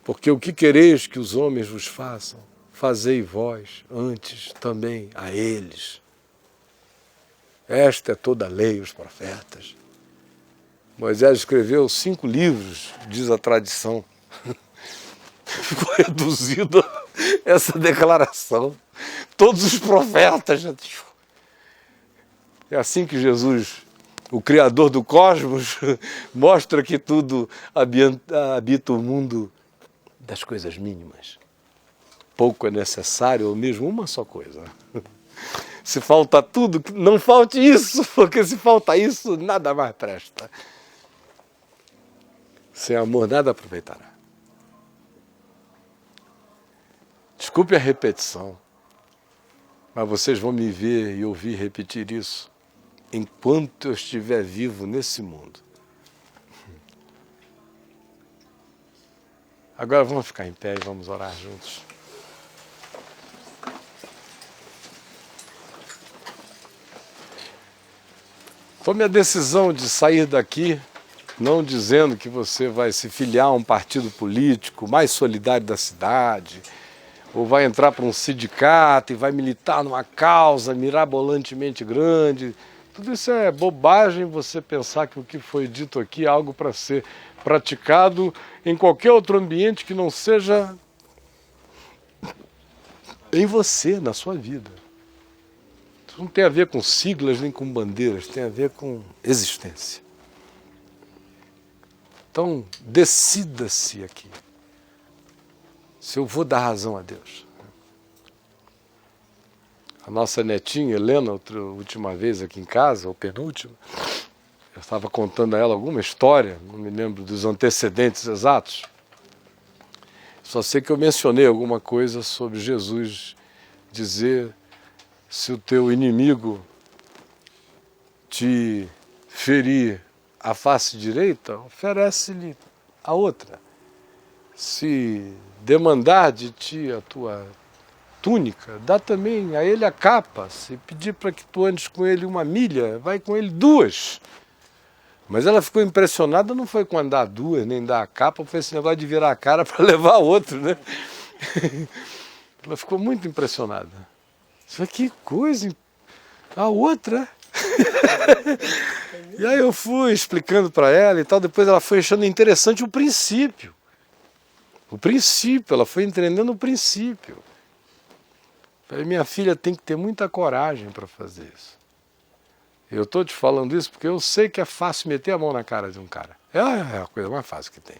Porque o que quereis que os homens vos façam, fazei vós antes também a eles. Esta é toda a lei, os profetas. Moisés escreveu 5 livros, diz a tradição. Ficou reduzida essa declaração. Todos os profetas. É assim que Jesus, o Criador do cosmos, mostra que tudo habita o mundo das coisas mínimas. Pouco é necessário, ou mesmo uma só coisa. Se falta tudo, não falte isso, porque se falta isso, nada mais presta. Sem amor, nada aproveitará. Desculpe a repetição, mas vocês vão me ver e ouvir repetir isso enquanto eu estiver vivo nesse mundo. Agora vamos ficar em pé e vamos orar juntos. Tome a decisão de sair daqui, não dizendo que você vai se filiar a um partido político mais solidário da cidade, ou vai entrar para um sindicato e vai militar numa causa mirabolantemente grande. Tudo isso é bobagem, você pensar que o que foi dito aqui é algo para ser praticado em qualquer outro ambiente que não seja em você, na sua vida. Isso não tem a ver com siglas nem com bandeiras, tem a ver com existência. Então, decida-se aqui. Se eu vou dar razão a Deus. A nossa netinha, Helena, última vez aqui em casa, ou penúltima, eu estava contando a ela alguma história, não me lembro dos antecedentes exatos. Só sei que eu mencionei alguma coisa sobre Jesus dizer: se o teu inimigo te ferir a face direita, oferece-lhe a outra. Se demandar de ti a tua túnica, dá também a ele a capa. Se pedir para que tu andes com ele 1 milha, vai com ele 2. Mas ela ficou impressionada, não foi com andar 2, nem dar a capa, foi esse negócio de virar a cara para levar outro, né? Ela ficou muito impressionada. Falei, que coisa, a outra. E aí eu fui explicando para ela e tal, depois ela foi achando interessante o princípio. O princípio, ela foi entendendo o princípio. Falei, minha filha tem que ter muita coragem para fazer isso. Eu estou te falando isso porque eu sei que é fácil meter a mão na cara de um cara. É a coisa mais fácil que tem.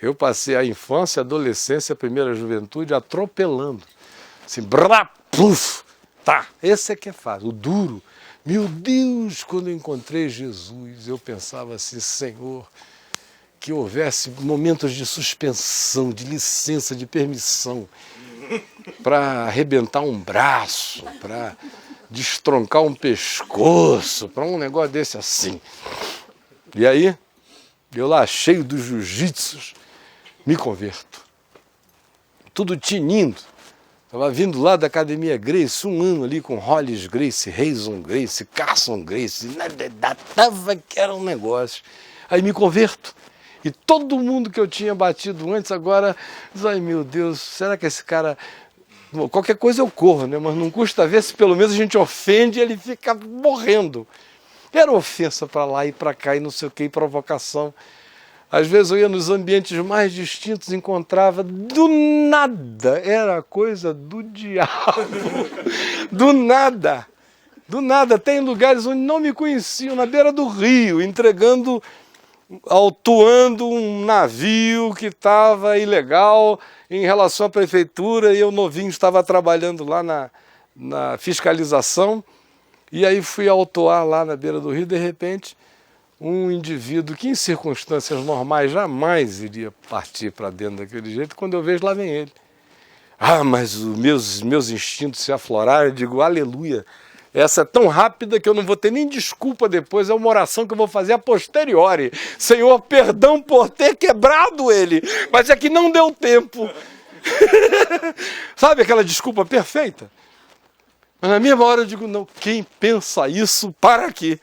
Eu passei a infância, a adolescência, a primeira juventude atropelando. Assim, brá, puf, tá, esse é que é fácil. O duro, meu Deus, quando eu encontrei Jesus, eu pensava assim, Senhor, que houvesse momentos de suspensão, de licença, de permissão, para arrebentar um braço, para destroncar um pescoço, para um negócio desse assim. E aí, eu lá cheio dos jiu-jitsus, me converto. Tudo tinindo. Estava vindo lá da Academia Grace, um ano ali com Hollis Grace, Reison Grace, Carson Grace, tava que era um negócio. Aí me converto. E todo mundo que eu tinha batido antes agora diz, ai meu Deus, será que esse cara... Bom, qualquer coisa eu corro, né? Mas não custa ver se pelo menos a gente ofende e ele fica morrendo. Era ofensa para lá e para cá e não sei o que, e provocação. Às vezes eu ia nos ambientes mais distintos, encontrava do nada, era coisa do diabo, do nada, tem lugares onde não me conheciam, na beira do rio, entregando, autuando um navio que estava ilegal em relação à prefeitura e eu novinho estava trabalhando lá na fiscalização e aí fui autuar lá na beira do rio, de repente um indivíduo que em circunstâncias normais jamais iria partir para dentro daquele jeito, quando eu vejo lá vem ele. Ah, mas os meus instintos se afloraram, eu digo, aleluia, essa é tão rápida que eu não vou ter nem desculpa depois, é uma oração que eu vou fazer a posteriori. Senhor, perdão por ter quebrado ele, mas é que não deu tempo. Sabe aquela desculpa perfeita? Mas na mesma hora eu digo, não, quem pensa isso, para aqui.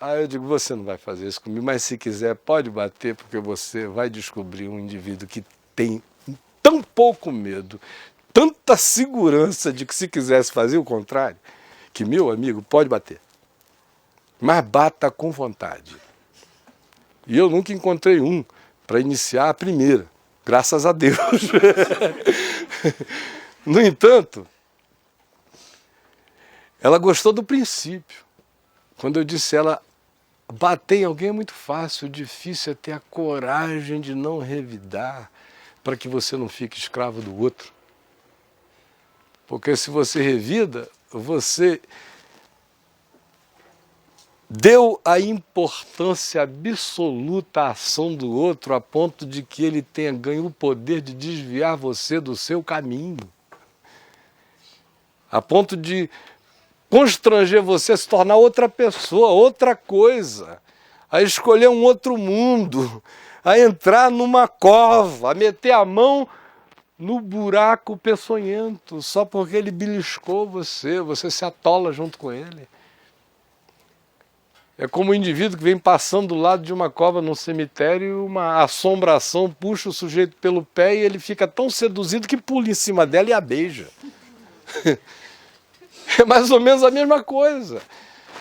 Aí eu digo, você não vai fazer isso comigo, mas se quiser pode bater, porque você vai descobrir um indivíduo que tem tão pouco medo, tanta segurança de que se quisesse fazer o contrário, que meu amigo pode bater. Mas bata com vontade. E eu nunca encontrei um para iniciar a primeira, graças a Deus. No entanto, ela gostou do princípio. Quando eu disse a ela, bater em alguém é muito fácil, o difícil é ter a coragem de não revidar para que você não fique escravo do outro. Porque se você revida, você deu a importância absoluta à ação do outro a ponto de que ele tenha ganho o poder de desviar você do seu caminho. A ponto de constranger você a se tornar outra pessoa, outra coisa, a escolher um outro mundo, a entrar numa cova, a meter a mão no buraco peçonhento, só porque ele beliscou você, você se atola junto com ele. É como um indivíduo que vem passando do lado de uma cova num cemitério e uma assombração puxa o sujeito pelo pé e ele fica tão seduzido que pula em cima dela e a beija. É mais ou menos a mesma coisa.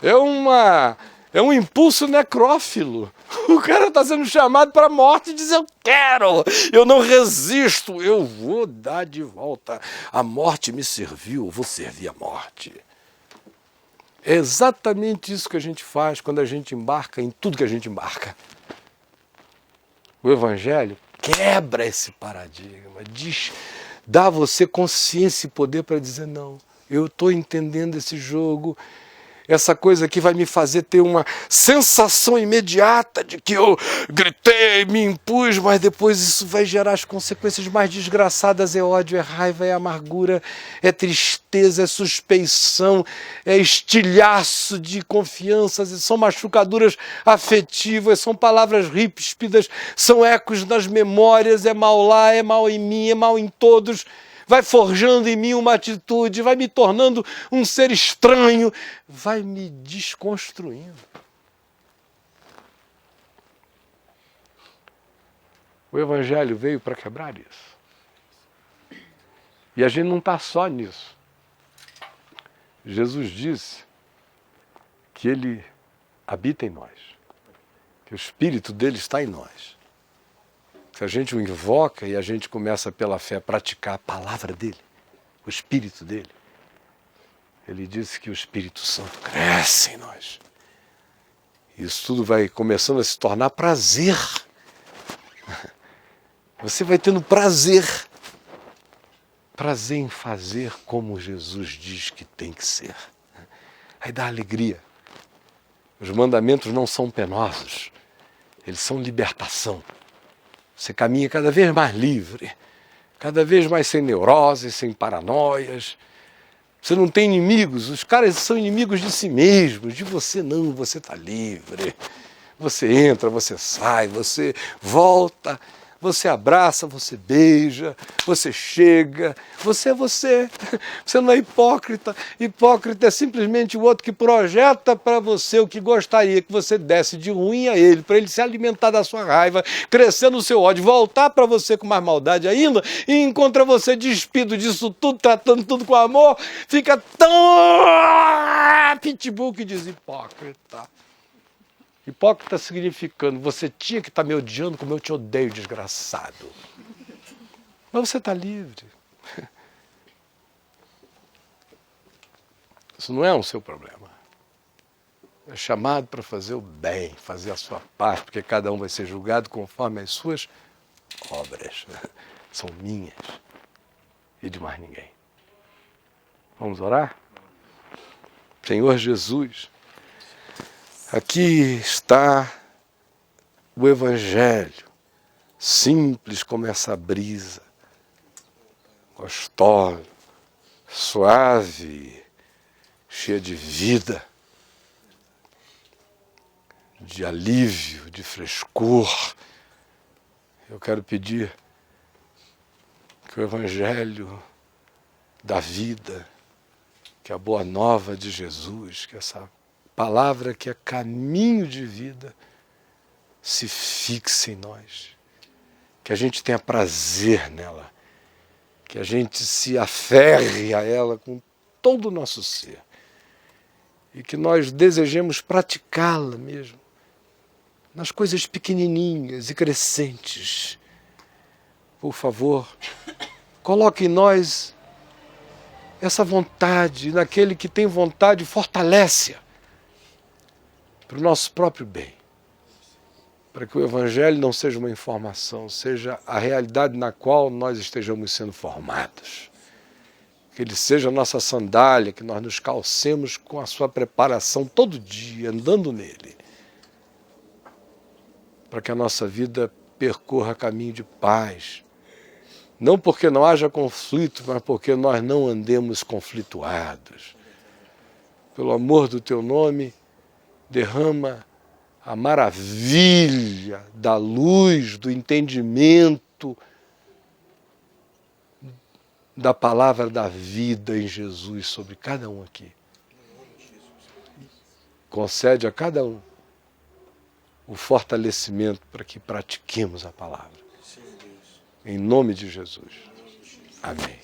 É um impulso necrófilo. O cara está sendo chamado para a morte e diz, eu quero, eu não resisto, eu vou dar de volta. A morte me serviu, eu vou servir a morte. É exatamente isso que a gente faz quando a gente embarca em tudo que a gente embarca. O Evangelho quebra esse paradigma, dá a você consciência e poder para dizer, não, eu estou entendendo esse jogo, essa coisa aqui vai me fazer ter uma sensação imediata de que eu gritei, me impus, mas depois isso vai gerar as consequências mais desgraçadas, é ódio, é raiva, é amargura, é tristeza, é suspeição, é estilhaço de confianças, são machucaduras afetivas, são palavras ríspidas, são ecos nas memórias, é mal lá, é mal em mim, é mal em todos, vai forjando em mim uma atitude, vai me tornando um ser estranho, vai me desconstruindo. O Evangelho veio para quebrar isso. E a gente não está só nisso. Jesus disse que Ele habita em nós, que o Espírito dele está em nós. Se a gente o invoca e a gente começa pela fé a praticar a palavra dele, o Espírito dele, ele disse que o Espírito Santo cresce em nós. Isso tudo vai começando a se tornar prazer. Você vai tendo prazer. Prazer em fazer como Jesus diz que tem que ser. Aí dá alegria. Os mandamentos não são penosos. Eles são libertação. Você caminha cada vez mais livre. Cada vez mais sem neuroses, sem paranoias. Você não tem inimigos. Os caras são inimigos de si mesmos. De você não, você está livre. Você entra, você sai, você volta. Você abraça, você beija, você chega, você é você. Você não é hipócrita. Hipócrita é simplesmente o outro que projeta para você o que gostaria que você desse de ruim a ele, para ele se alimentar da sua raiva, crescer no seu ódio, voltar para você com mais maldade ainda, e encontra você despido disso tudo, tratando tudo com amor, fica tão pitbull que diz hipócrita. Hipócrita significando, você tinha que estar me odiando como eu te odeio, desgraçado. Mas você está livre. Isso não é um seu problema. É chamado para fazer o bem, fazer a sua parte, porque cada um vai ser julgado conforme as suas obras. São minhas e de mais ninguém. Vamos orar? Senhor Jesus, aqui está o Evangelho, simples como essa brisa, gostosa, suave, cheia de vida, de alívio, de frescor. Eu quero pedir que o Evangelho da vida, que a boa nova de Jesus, que essa palavra que é caminho de vida, se fixe em nós. Que a gente tenha prazer nela. Que a gente se aferre a ela com todo o nosso ser. E que nós desejemos praticá-la mesmo. Nas coisas pequenininhas e crescentes. Por favor, coloque em nós essa vontade. Naquele que tem vontade, fortalece-a. Para o nosso próprio bem, para que o Evangelho não seja uma informação, seja a realidade na qual nós estejamos sendo formados. Que ele seja a nossa sandália, que nós nos calcemos com a sua preparação todo dia, andando nele, para que a nossa vida percorra caminho de paz, não porque não haja conflito, mas porque nós não andemos conflituados. Pelo amor do teu nome, derrama a maravilha da luz, do entendimento da palavra da vida em Jesus sobre cada um aqui. Concede a cada um o fortalecimento para que pratiquemos a palavra. Em nome de Jesus. Amém.